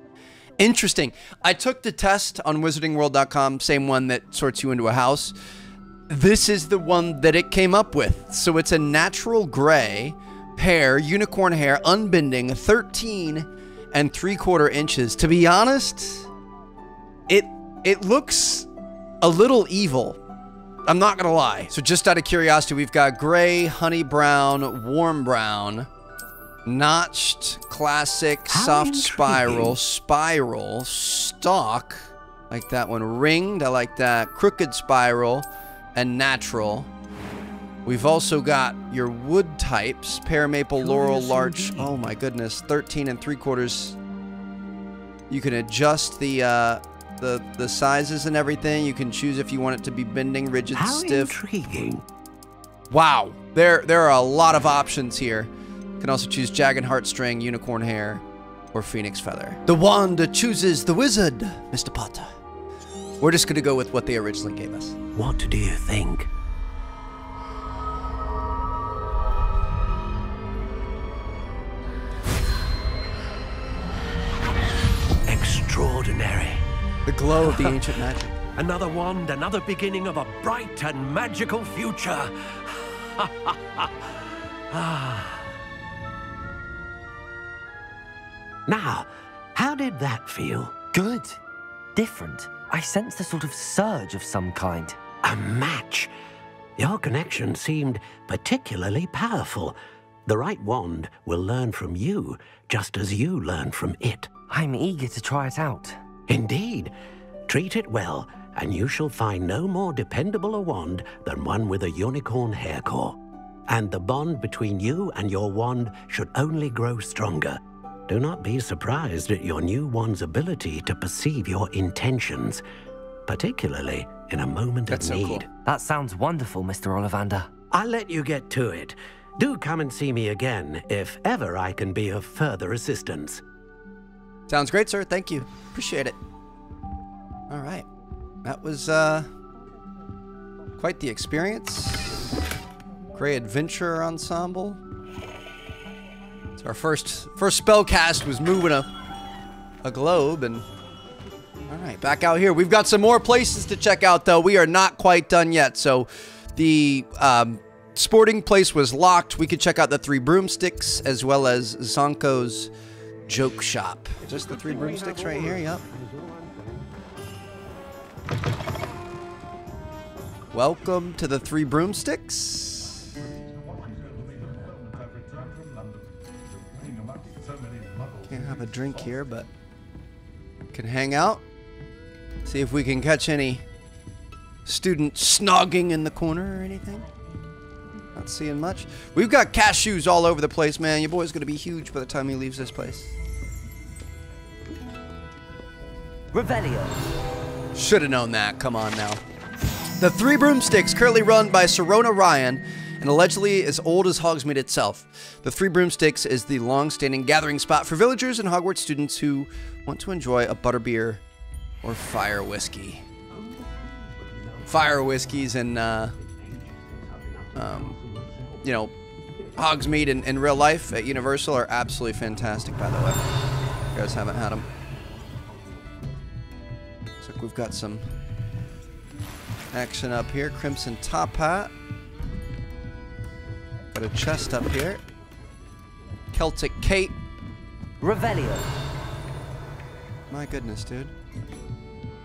Interesting. I took the test on wizardingworld.com, same one that sorts you into a house. This is the one that it came up with. So it's a natural gray, pear, unicorn hair, unbending, 13 3/4 inches. To be honest, it looks a little evil. I'm not gonna lie. So just out of curiosity, we've got gray, honey brown, warm brown, notched, classic, soft spiral, stock, like that one, ringed, I like that, crooked spiral, and natural. We've also got your wood types, pear, maple, laurel, larch. Oh my goodness, 13 3/4. You can adjust the sizes and everything. You can choose if you want it to be bending, rigid, stiff. How intriguing. Wow, there are a lot of options here. You can also choose jagged heartstring, unicorn hair, or phoenix feather. The wand chooses the wizard, Mr. Potter. We're just gonna go with what they originally gave us. What do you think? Extraordinary. The glow of the ancient magic. Another wand, another beginning of a bright and magical future. Now, how did that feel? Good. Different. I sensed a sort of surge of some kind. A match. Your connection seemed particularly powerful. The right wand will learn from you, just as you learn from it. I'm eager to try it out. Indeed. Treat it well, and you shall find no more dependable a wand than one with a unicorn hair core. And the bond between you and your wand should only grow stronger. Do not be surprised at your new wand's ability to perceive your intentions, particularly in a moment of need. Cool. That sounds wonderful, Mr. Ollivander. I'll let you get to it. Do come and see me again if ever I can be of further assistance. Sounds great, sir. Thank you. Appreciate it. All right. That was quite the experience. Gray Adventure Ensemble. So our first spell cast was moving a globe, and all right, back out here. We've got some more places to check out, though. We are not quite done yet. So the sporting place was locked. We could check out the Three Broomsticks as well as Zonko's joke shop. Just the Three Broomsticks right here, yep. Welcome to the Three Broomsticks. Can't have a drink here, but can hang out. See if we can catch any students snogging in the corner or anything. Not seeing much. We've got cashews all over the place, man. Your boy's gonna be huge by the time he leaves this place. Revelio. Should have known that. Come on now. The Three Broomsticks, currently run by Sirona Ryan, and allegedly as old as Hogsmeade itself. The Three Broomsticks is the long-standing gathering spot for villagers and Hogwarts students who want to enjoy a butterbeer or fire whiskey. Fire whiskeys and, you know, Hogsmeade in real life at Universal are absolutely fantastic, by the way. If you guys haven't had them. Looks like we've got some action up here. Crimson top hat. Got a chest up here. Celtic cape. Revelio. My goodness, dude.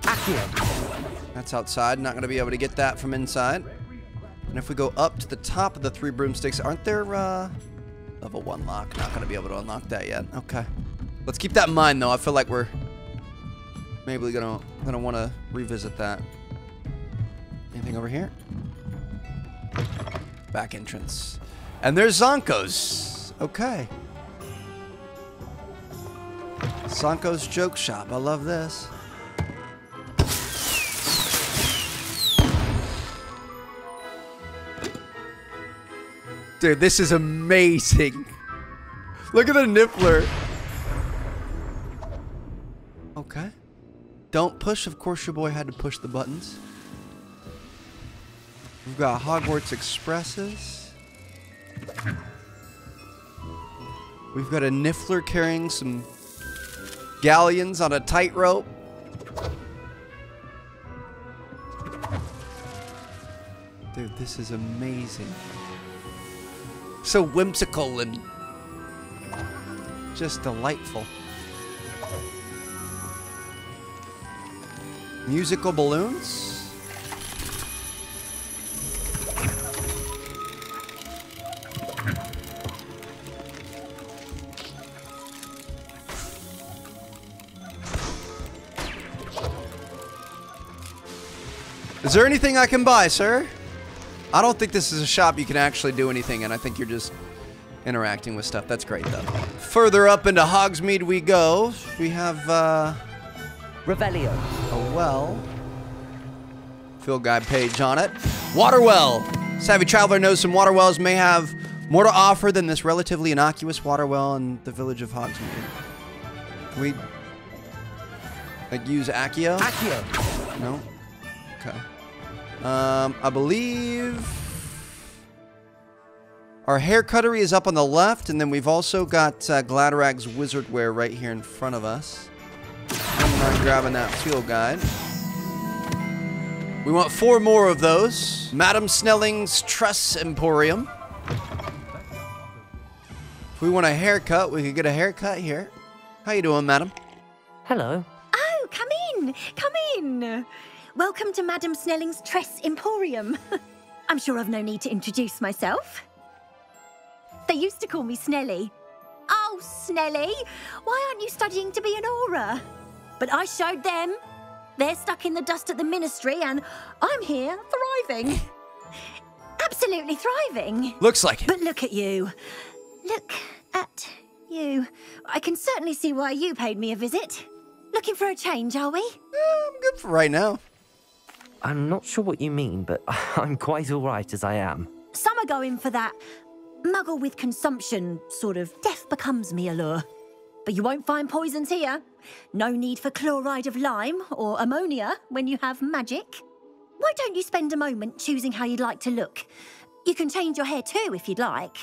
Accio. That's outside. Not going to be able to get that from inside. And if we go up to the top of the Three Broomsticks, aren't there level 1 lock? Not going to be able to unlock that yet. Okay. Let's keep that in mind, though. I feel like we're maybe gonna want to revisit that. Anything over here? Back entrance. And there's Zonko's. Okay. Zonko's joke shop. I love this. Dude, this is amazing. Look at the Niffler. Okay. Don't push. Of course, your boy had to push the buttons. We've got Hogwarts Expresses. We've got a Niffler carrying some galleons on a tightrope. Dude, this is amazing. So whimsical and just delightful. Musical balloons. Is there anything I can buy, sir? I don't think this is a shop you can actually do anything in. I think you're just interacting with stuff. That's great, though. Further up into Hogsmeade we go. We have, Revelio. A well. Field guide page on it. Water well. Savvy traveler knows some water wells may have more to offer than this relatively innocuous water well in the village of Hogsmeade. Can we, like, use Accio? Accio. No? Okay. I believe our hair cuttery is up on the left, and then we've also got Gladrag's Wizardwear right here in front of us. I'm not grabbing that field guide. We want 4 more of those. Madam Snelling's Tress Emporium. If we want a haircut, we could get a haircut here. How you doing, madam? Hello. Oh, come in. Come in. Welcome to Madam Snelling's Tress Emporium. I'm sure I've no need to introduce myself. They used to call me Snelly. Oh, Snelly, why aren't you studying to be an Auror? But I showed them. They're stuck in the dust at the Ministry, and I'm here thriving. Absolutely thriving. Looks like it. But look at you. Look at you. I can certainly see why you paid me a visit. Looking for a change, are we? I'm good for right now. I'm not sure what you mean, but I'm quite all right as I am. Some are going for that muggle with consumption, sort of death becomes me allure. But you won't find poisons here. No need for chloride of lime or ammonia when you have magic. Why don't you spend a moment choosing how you'd like to look? You can change your hair too if you'd like.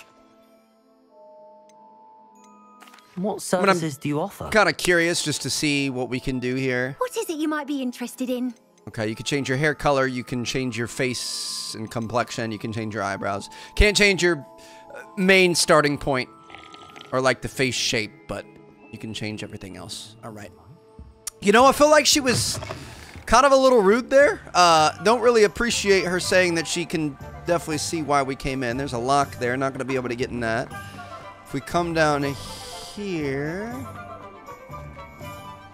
What services do you offer? Kind of curious just to see what we can do here. What is it you might be interested in? Okay, you can change your hair color, you can change your face and complexion, you can change your eyebrows. Can't change your main starting point or like the face shape, but you can change everything else. All right. You know, I feel like she was kind of a little rude there. Don't really appreciate her saying that she can definitely see why we came in. There's a lock there, not going to be able to get in that. If we come down here,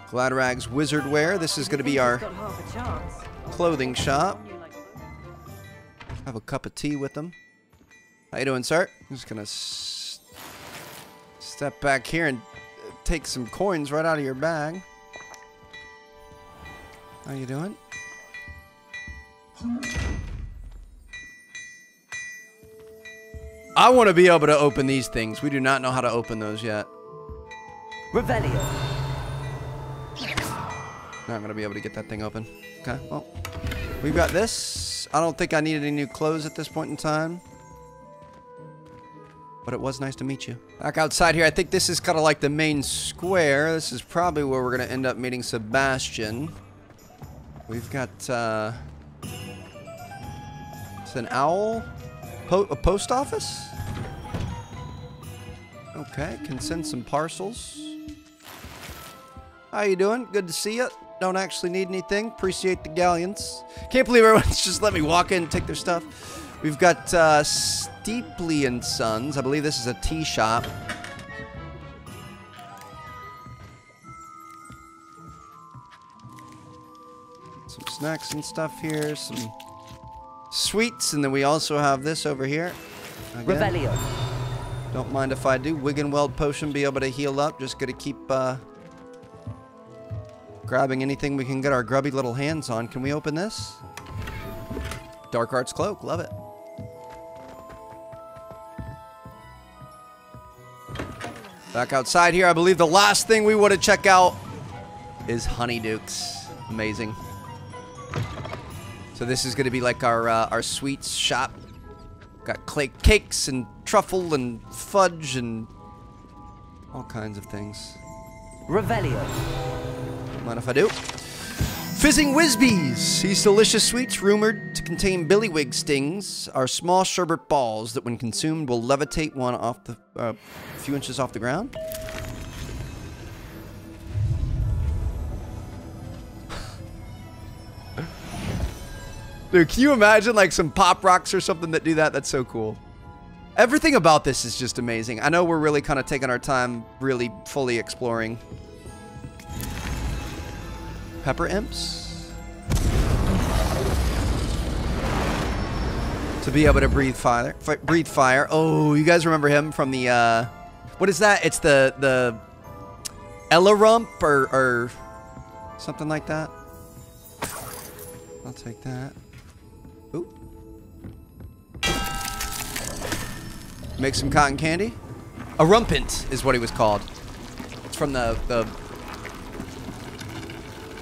Gladrag's Wizard Wear. This is going to be our clothing shop. Have a cup of tea with them. How you doing, sir? I'm just going to step back here and take some coins right out of your bag. How you doing? I want to be able to open these things. We do not know how to open those yet. Revelio. Not going to be able to get that thing open. Okay, well, we've got this. I don't think I need any new clothes at this point in time. But it was nice to meet you. Back outside here, I think this is kind of like the main square. This is probably where we're going to end up meeting Sebastian. We've got, it's an owl? A post office? Okay, can send some parcels. How you doing? Good to see you. Don't actually need anything. Appreciate the galleons. Can't believe everyone's just let me walk in and take their stuff. We've got Steepley and Sons. I believe this is a tea shop. Some snacks and stuff here. Some sweets, and then we also have this over here. Revelio. Don't mind if I do. Wiggenweld potion, be able to heal up. Just gonna keep grabbing anything we can get our grubby little hands on. Can we open this? Dark Arts Cloak, love it. Back outside here, I believe the last thing we want to check out is Honeydukes. Amazing. So this is going to be like our sweets shop. Got clay cakes and truffle and fudge and all kinds of things. Revelio. Mind if I do? Fizzing Whizbees. These delicious sweets, rumored to contain billywig stings, are small sherbet balls that when consumed will levitate one off the a few inches off the ground. Dude, can you imagine like some pop rocks or something that do that? That's so cool. Everything about this is just amazing. I know we're really kind of taking our time really fully exploring. Pepper Imps. To be able to breathe fire. Breathe fire. Oh, you guys remember him from the, what is that? It's the Ellerump or something like that. I'll take that. Ooh. Make some cotton candy. A rumpant is what he was called. It's from the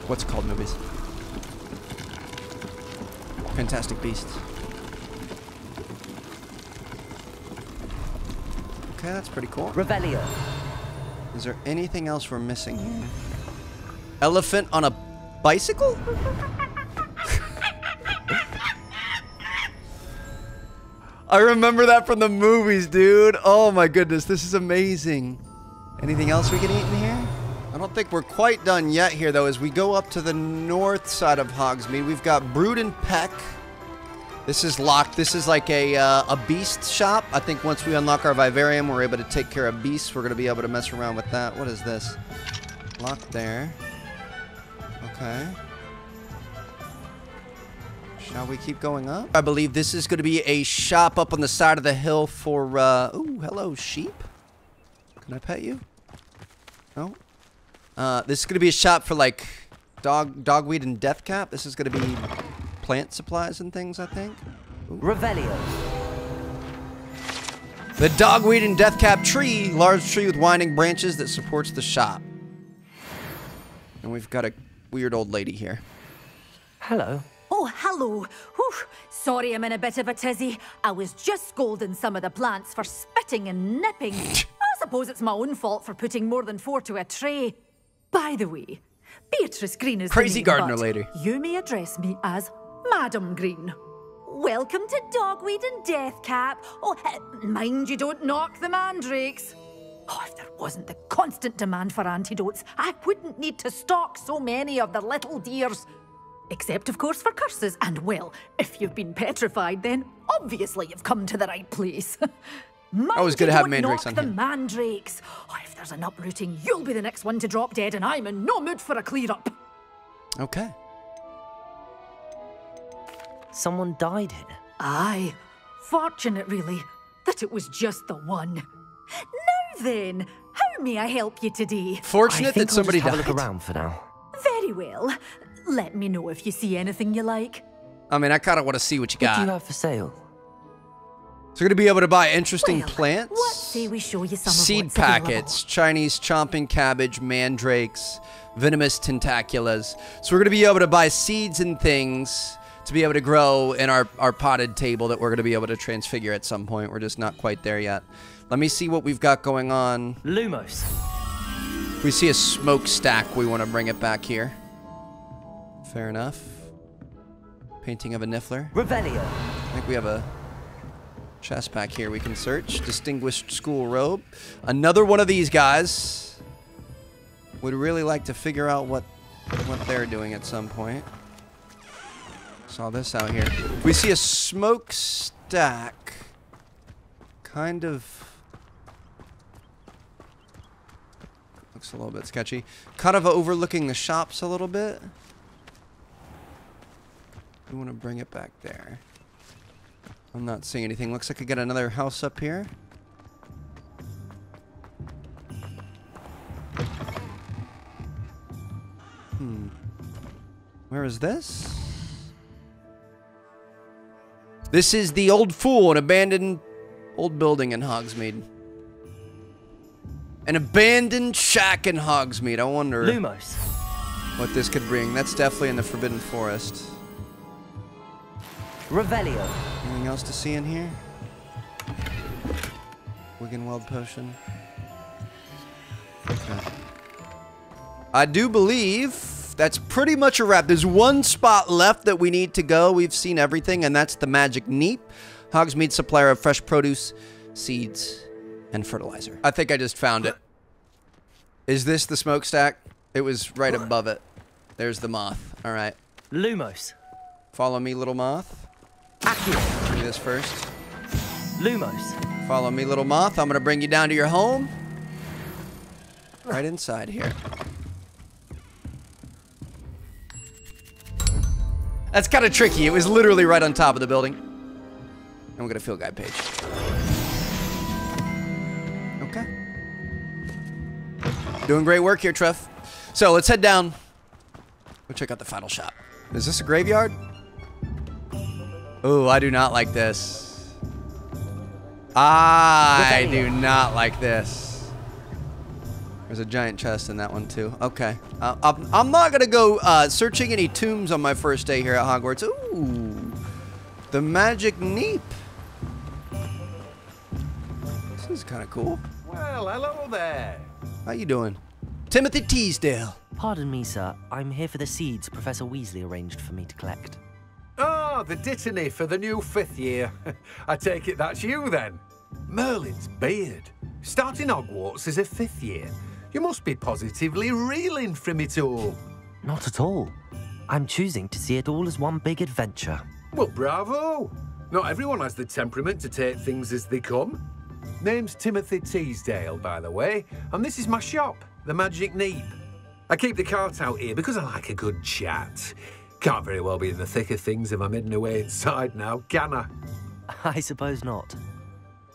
what's it called movies? Fantastic Beasts. Okay, that's pretty cool. Revelio. Is there anything else we're missing here? Elephant on a bicycle? I remember that from the movies, dude. Oh my goodness, this is amazing. Anything else we can eat in here? I don't think we're quite done yet here, though. As we go up to the north side of Hogsmeade, we've got Brood and Peck. This is locked. This is like a beast shop. I think once we unlock our vivarium, we're able to take care of beasts. We're going to be able to mess around with that. What is this? Locked there. Okay. Shall we keep going up? I believe this is going to be a shop up on the side of the hill for, ooh, hello, sheep. Can I pet you? No? This is going to be a shop for, like, dogweed and deathcap. This is going to be plant supplies and things, I think. Ooh. Revelio. The dogweed and deathcap tree, large tree with winding branches that supports the shop. And we've got a weird old lady here. Hello. Oh, hello. Whew. Sorry I'm in a bit of a tizzy. I was just scolding some of the plants for spitting and nipping. suppose it's my own fault for putting more than 4 to a tray. By the way, Beatrice Green is Crazy the name, gardener but lady. You may address me as Madam Green. Welcome to Dogweed and Deathcap. Oh, mind you don't knock the mandrakes. Oh, if there wasn't the constant demand for antidotes, I wouldn't need to stock so many of the little dears. Except, of course, for curses. And, well, if you've been petrified, then obviously you've come to the right place. Always good to have mandrakes on the here. mandrakes. Oh, if there's an uprooting, you'll be the next one to drop dead, and I'm in no mood for a clear-up. Okay. Someone died here. Aye. Fortunate, really, that it was just the one. Now then, how may I help you today? Fortunate that somebody I'll just died. have a look around for now. Very well. Let me know if you see anything you like. I mean, I kind of want to see what you What do got. you have for sale? So you're going to be able to buy interesting plants, What say we show you some seed of what's available? packets, Chinese chomping cabbage, mandrakes, venomous tentaculas. So we're going to be able to buy seeds and things to be able to grow in our potted table that we're going to be able to transfigure at some point. We're just not quite there yet. Let me see what we've got going on. Lumos. If we see a smokestack, we want to bring it back here. Fair enough. Painting of a Niffler. Revelio. I think we have a chest back here we can search. Distinguished school robe. Another one of these guys. Would really like to figure out what they're doing at some point. Saw this out here. We see a smokestack. Kind of looks a little bit sketchy. Kind of overlooking the shops a little bit. We want to bring it back there. I'm not seeing anything. Looks like I got another house up here. Where is this? This is the Old Fool, an abandoned old building in Hogsmeade. An abandoned shack in Hogsmeade. I wonder Lumos. what this could bring. That's definitely in the Forbidden Forest. Revelio. Anything else to see in here? Wiggenweld potion. Okay. I do believe that's pretty much a wrap. There's one spot left that we need to go. We've seen everything, and that's the Magic Neep. Hogsmeade supplier of fresh produce, seeds, and fertilizer. I think I just found it. Is this the smokestack? It was right above it. There's the moth. All right. Lumos. Follow me, little moth. Accio. Do this first. Lumos. Follow me, little moth. I'm going to bring you down to your home. Right inside here. That's kind of tricky. It was literally right on top of the building. And we're going to field guide page. Okay. Doing great work here, Trev. So let's head down. Go check out the final shop. Is this a graveyard? Oh, I do not like this. I do not like this. There's a giant chest in that one, too. Okay. I'm not going to go searching any tombs on my first day here at Hogwarts. Ooh. The Magic Neep. This is kind of cool. Well, hello there. How you doing? Timothy Teasdale. Pardon me, sir. I'm here for the seeds Professor Weasley arranged for me to collect. Ah, the Dittany for the new 5th year. I take it that's you, then. Merlin's beard. Starting Hogwarts as a 5th year. You must be positively reeling from it all. Not at all. I'm choosing to see it all as one big adventure. Well, bravo. Not everyone has the temperament to take things as they come. Name's Timothy Teasdale, by the way, and this is my shop, the Magic Neep. I keep the cart out here because I like a good chat. Can't very well be in the thick of things if I'm hidden away inside now, can I? I suppose not.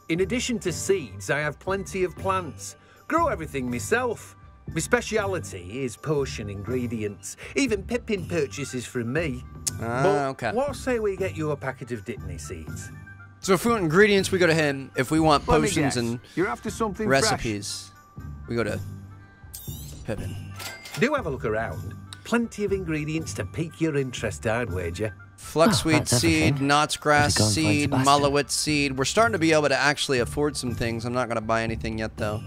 In addition to seeds, I have plenty of plants. Grow everything myself. My speciality is potion ingredients. Even Pippin purchases from me. Okay. What say we get you a packet of Dittany seeds? So if we want ingredients, we go to him. If we want Let me potions guess. and You're after something recipes, we go to Pippin. Do have a look around. Plenty of ingredients to pique your interest, I'd wager. Fluxweed seed, Knots grass seed, Mullowit seed. We're starting to be able to actually afford some things. I'm not going to buy anything yet, though.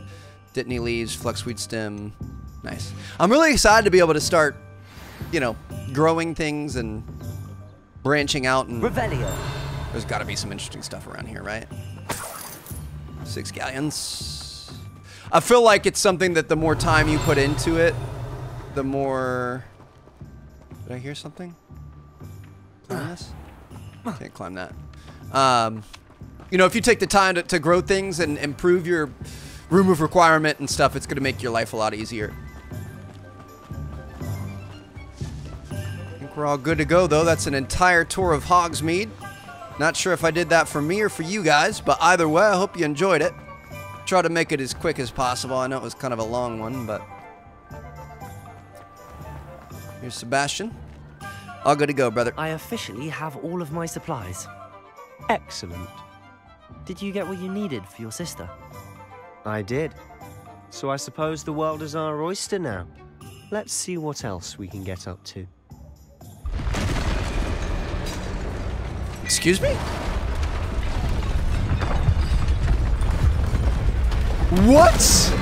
Dittany leaves, Fluxweed stem. Nice. I'm really excited to be able to start, you know, growing things and branching out. And Revelio. There's got to be some interesting stuff around here, right? 6 galleons. I feel like it's something that the more time you put into it, the more... Did I hear something? Climb this? Can't climb that. You know, if you take the time to grow things and improve your room of requirement and stuff, it's going to make your life a lot easier. I think we're all good to go, though. That's an entire tour of Hogsmeade. Not sure if I did that for me or for you guys, but either way, I hope you enjoyed it. Try to make it as quick as possible. I know it was kind of a long one, but... Here's Sebastian. All good to go, brother. I officially have all of my supplies. Excellent. Did you get what you needed for your sister? I did. So I suppose the world is our oyster now. Let's see what else we can get up to. Excuse me? What?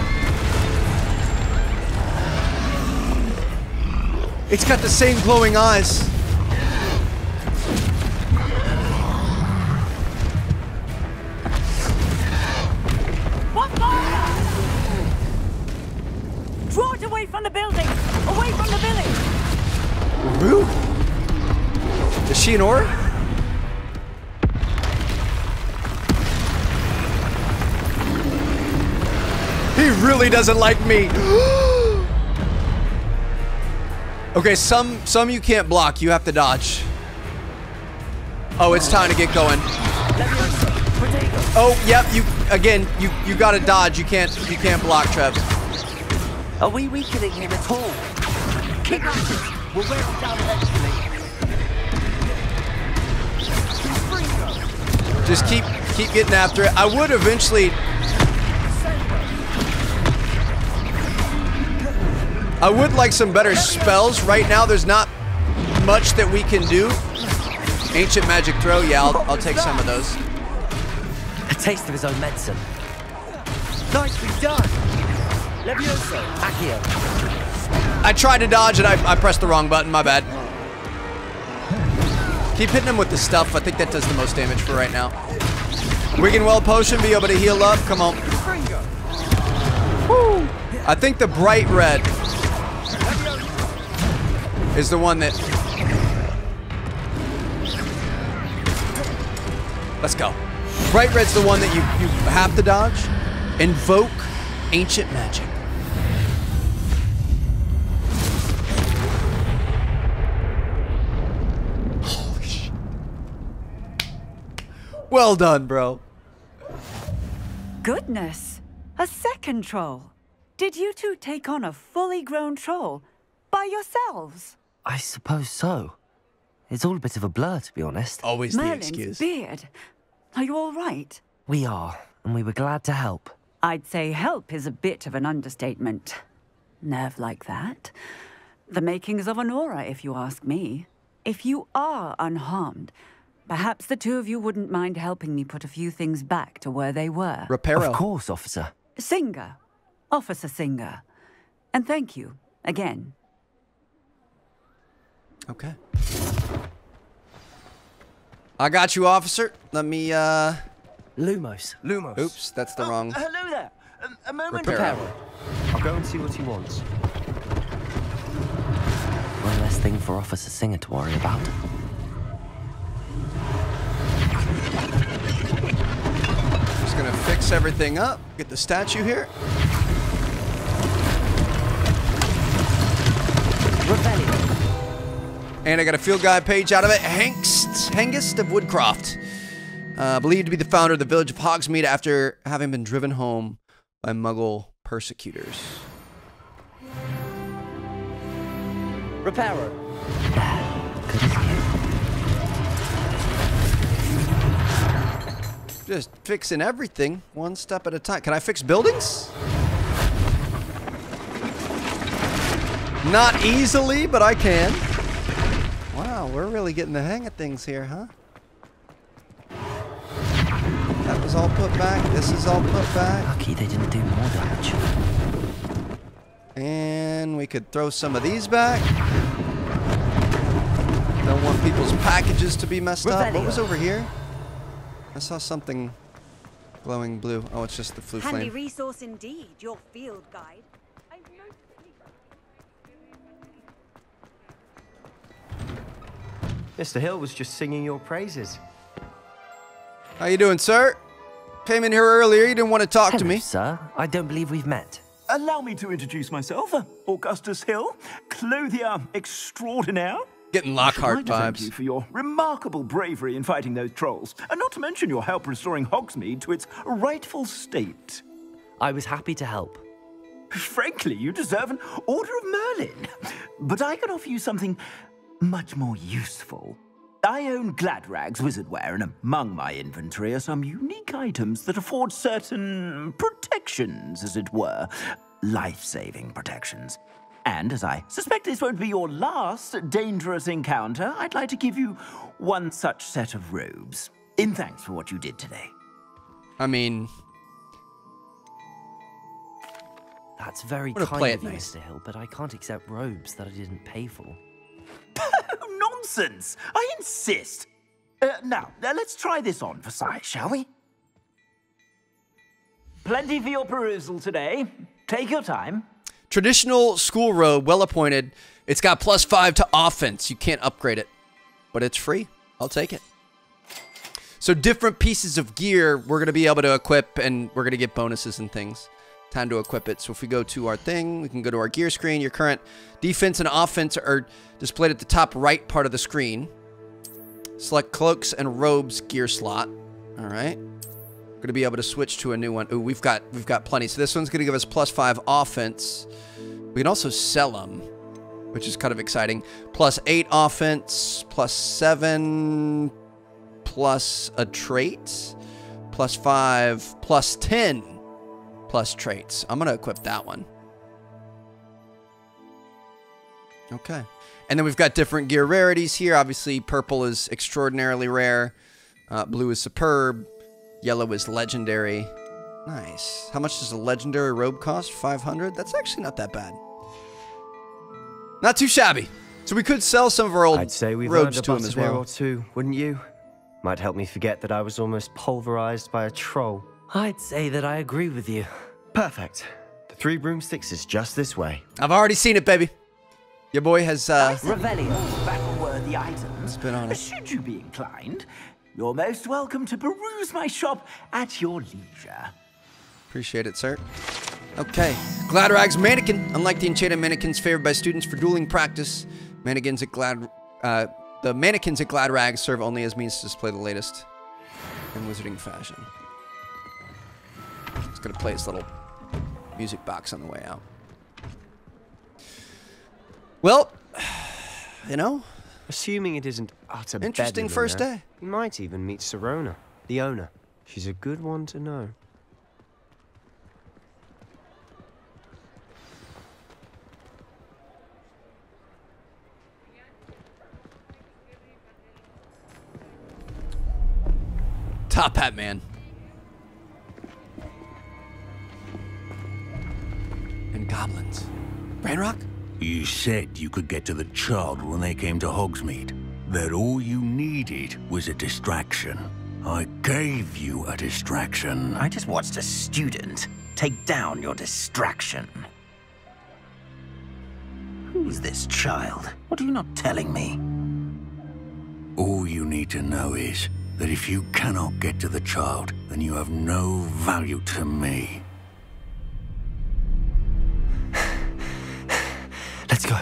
It's got the same glowing eyes. What fire? Draw it away from the building! Away from the village! Rude. Is she an orc? He really doesn't like me. Okay, some you can't block. You have to dodge. Oh, it's time to get going. Oh, yep. You gotta dodge. You can't block, Trev. Are we weakening him at all? Keep at it. We'll wear him down eventually. Just keep getting after it. I would eventually. I would like some better spells. Right now, there's not much that we can do. Ancient magic throw, yeah, I'll take some of those. A taste of his own medicine. Nicely done. Levioso, Accio. I tried to dodge and I pressed the wrong button, my bad. Keep hitting him with the stuff. I think that does the most damage for right now. Wiggenweld potion, be able to heal up. Come on. Woo. I think the bright red is the one that... Let's go. Bright red's the one that you have to dodge. Invoke ancient magic. Holy shit. Well done, bro. Goodness. A second troll. Did you two take on a fully grown troll by yourselves? I suppose so. It's all a bit of a blur, to be honest. Always the excuse. Merlin's beard. Are you all right? We are, and we were glad to help. I'd say help is a bit of an understatement. Nerve like that. The makings of an aura, if you ask me. If you are unharmed, perhaps the two of you wouldn't mind helping me put a few things back to where they were. Reparo. Of course, officer. Singer. Officer Singer. And thank you, again. Okay. I got you, officer. Let me, Lumos. Oops, that's the wrong... Hello there. A moment. Reparo. I'll go and see what he wants. One less thing for Officer Singer to worry about. Just gonna fix everything up. Get the statue here. Rebellion. And I got a field guide page out of it. Hengist of Woodcroft. Believed to be the founder of the village of Hogsmeade after having been driven home by Muggle persecutors. Reparo. Just fixing everything one step at a time. Can I fix buildings? Not easily, but I can. Wow. Wow, we're really getting the hang of things here, huh? That was all put back. This is all put back. Lucky they didn't do more damage. And we could throw some of these back. Don't want people's packages to be messed up. What was over here? I saw something glowing blue. Oh, it's just the flu flame. Handy resource indeed, your field guide. Mr. Hill was just singing your praises. How you doing, sir? Came in here earlier. You didn't want to talk to me. Sir, I don't believe we've met. Allow me to introduce myself, Augustus Hill, clothier extraordinaire. Getting Lockhart I'd like to thank vibes. you for your remarkable bravery in fighting those trolls, and not to mention your help restoring Hogsmeade to its rightful state. I was happy to help. Frankly, you deserve an Order of Merlin. But I can offer you something much more useful. I own Gladrag's wizardware, and among my inventory are some unique items that afford certain protections, as it were. Life-saving protections. And as I suspect this won't be your last dangerous encounter, I'd like to give you one such set of robes. In thanks for what you did today. I mean... That's very What a kind play of it you, nice. Mr. Hill, but I can't accept robes that I didn't pay for. Nonsense! I insist! Now, let's try this on for size, shall we? Plenty for your perusal today. Take your time. Traditional school robe, well appointed. It's got +5 to offense. You can't upgrade it, but it's free. I'll take it. So different pieces of gear we're going to be able to equip, and we're going to get bonuses and things. Time to equip it. So if we go to our thing, we can go to our gear screen. Your current defense and offense are displayed at the top right part of the screen. Select cloaks and robes gear slot. All right. We're going to be able to switch to a new one. Ooh, we've got plenty. So this one's going to give us +5 offense. We can also sell them, which is kind of exciting. +8 offense, +7, plus a trait, +5, +10. Plus traits. I'm going to equip that one. Okay. And then we've got different gear rarities here. Obviously, purple is extraordinarily rare. Blue is superb. Yellow is legendary. Nice. How much does a legendary robe cost? 500? That's actually not that bad. Not too shabby. So we could sell some of our old I'd say we've robes earned a to him as Buster well. or two, wouldn't you? Might help me forget that I was almost pulverized by a troll. I'd say that I agree with you. Perfect. The 3 broomsticks is just this way. I've already seen it, baby. Your boy has, Revelio, battle-worthy items. Been on it. Should you be inclined, you're most welcome to peruse my shop at your leisure. Appreciate it, sir. Okay. Gladrag's mannequin. Unlike the enchanted mannequins favored by students for dueling practice, the mannequins at Gladrag serve only as means to display the latest in wizarding fashion. It's gonna play his little music box on the way out. Well, you know, assuming it isn't utter interesting bedlam first there, day. You might even meet Sirona, the owner. She's a good one to know. Top Hat Man. And goblins. Ranrock? You said you could get to the child when they came to Hogsmeade. That all you needed was a distraction. I gave you a distraction. I just watched a student take down your distraction. Who's this child? What are you not telling me? All you need to know is that if you cannot get to the child, then you have no value to me. Let's go.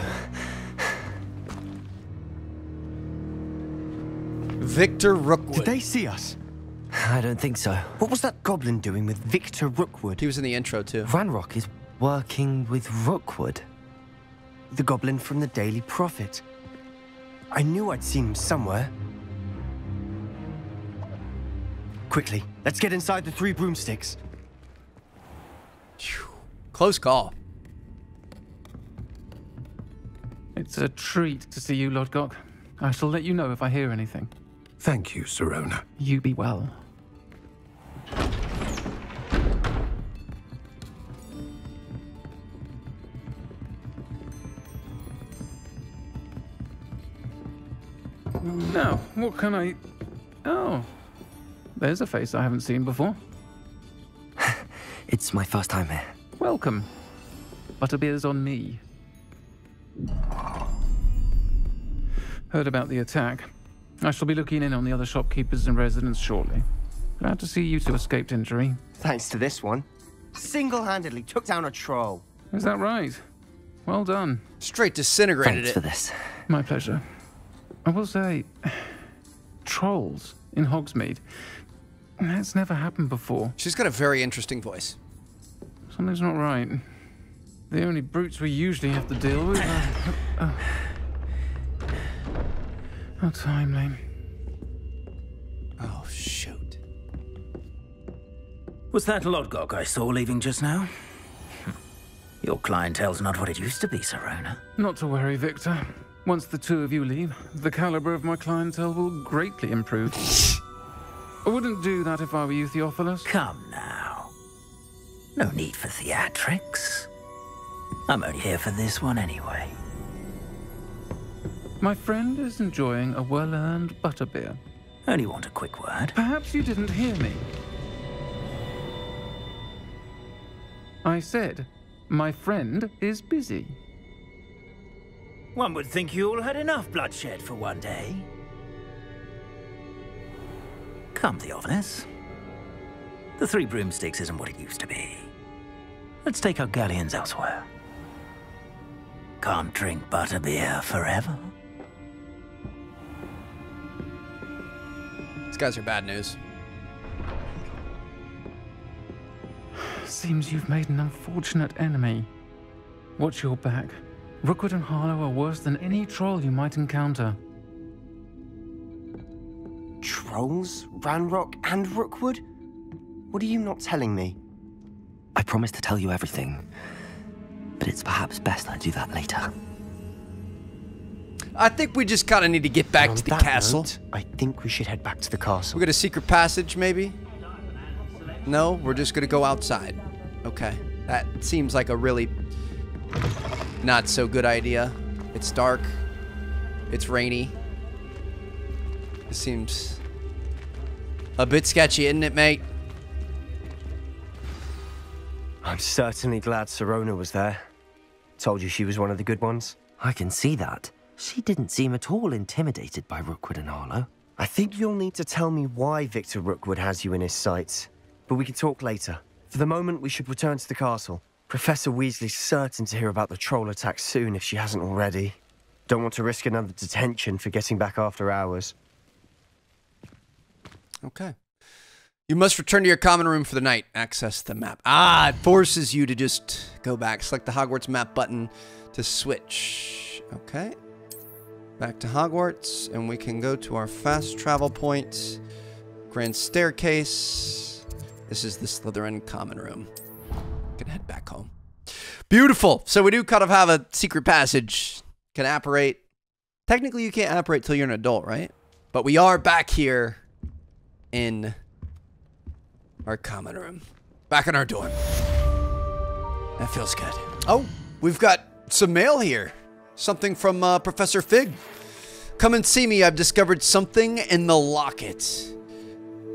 Victor Rookwood. Did they see us? I don't think so. What was that goblin doing with Victor Rookwood? He was in the intro, too. Ranrock is working with Rookwood. The goblin from the Daily Prophet. I knew I'd seen him somewhere. Quickly, let's get inside the 3 broomsticks. Close call. It's a treat to see you, Lodgok. I shall let you know if I hear anything. Thank you, Sirona. You be well. Now, what can I... Oh, there's a face I haven't seen before. It's my first time here. Welcome. Butterbeer's on me. Heard about the attack. I shall be looking in on the other shopkeepers and residents shortly. Glad to see you two escaped injury. Thanks to this one. Single-handedly took down a troll. Is that right? Well done. Straight disintegrated Thanks for this. My pleasure. I will say, trolls in Hogsmeade. That's never happened before. She's got a very interesting voice. Something's not right. The only brutes we usually have to deal with are... How timely. Oh, shoot. Was that Lodgok I saw leaving just now? Your clientele's not what it used to be, Sirona. Not to worry, Victor. Once the two of you leave, the caliber of my clientele will greatly improve. I wouldn't do that if I were you, Theophilus. Come now. No need for theatrics. I'm only here for this one anyway. My friend is enjoying a well-earned butterbeer. Only want a quick word. Perhaps you didn't hear me. I said, my friend is busy. One would think you all had enough bloodshed for one day. Come, Theophilus. The Three Broomsticks isn't what it used to be. Let's take our galleons elsewhere. Can't drink butterbeer forever. These guys are bad news. Seems you've made an unfortunate enemy. Watch your back. Rookwood and Harlow are worse than any troll you might encounter. Trolls? Ranrock and Rookwood? What are you not telling me? I promised to tell you everything, but it's perhaps best I do that later. I think we just kind of need to get back to the castle. Note, I think we should head back to the castle. We got a secret passage, maybe? No, we're just gonna go outside. Okay, that seems like a really not so good idea. It's dark. It's rainy. It seems a bit sketchy, isn't it, mate? I'm certainly glad Sirona was there. Told you she was one of the good ones. I can see that. She didn't seem at all intimidated by Rookwood and Harlow. I think you'll need to tell me why Victor Rookwood has you in his sights. But we can talk later. For the moment, we should return to the castle. Professor Weasley's certain to hear about the troll attack soon if she hasn't already. Don't want to risk another detention for getting back after hours. Okay. You must return to your common room for the night. Access the map. Ah, it forces you to just go back. Select the Hogwarts map button to switch. Okay. Back to Hogwarts, and we can go to our fast travel point. Grand Staircase. This is the Slytherin common room. Can head back home. Beautiful. So we do kind of have a secret passage. Can apparate. Technically, you can't apparate till you're an adult, right? But we are back here in our common room. Back in our dorm. That feels good. Oh, we've got some mail here. Something from Professor Fig. Come and see me. I've discovered something in the locket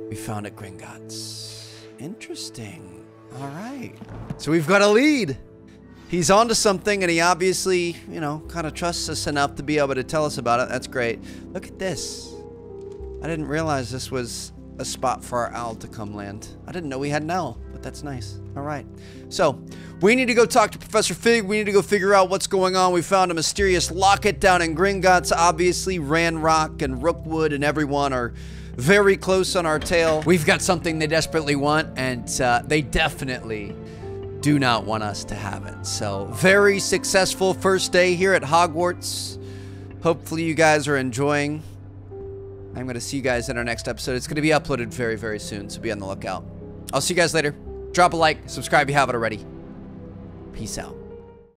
we found at Gringotts. Interesting. All right. So we've got a lead. He's onto something, and he obviously, you know, kind of trusts us enough to be able to tell us about it. That's great. Look at this. I didn't realize this was a spot for our owl to come land. I didn't know we had an owl, but that's nice. All right. So we need to go talk to Professor Fig. We need to go figure out what's going on. We found a mysterious locket down in Gringotts. Obviously, Ranrock and Rookwood and everyone are very close on our tail. We've got something they desperately want, and they definitely do not want us to have it. So very successful first day here at Hogwarts. Hopefully you guys are enjoying. I'm going to see you guys in our next episode. It's going to be uploaded very, very soon, so be on the lookout. I'll see you guys later. Drop a like, subscribe if you haven't already. Peace out.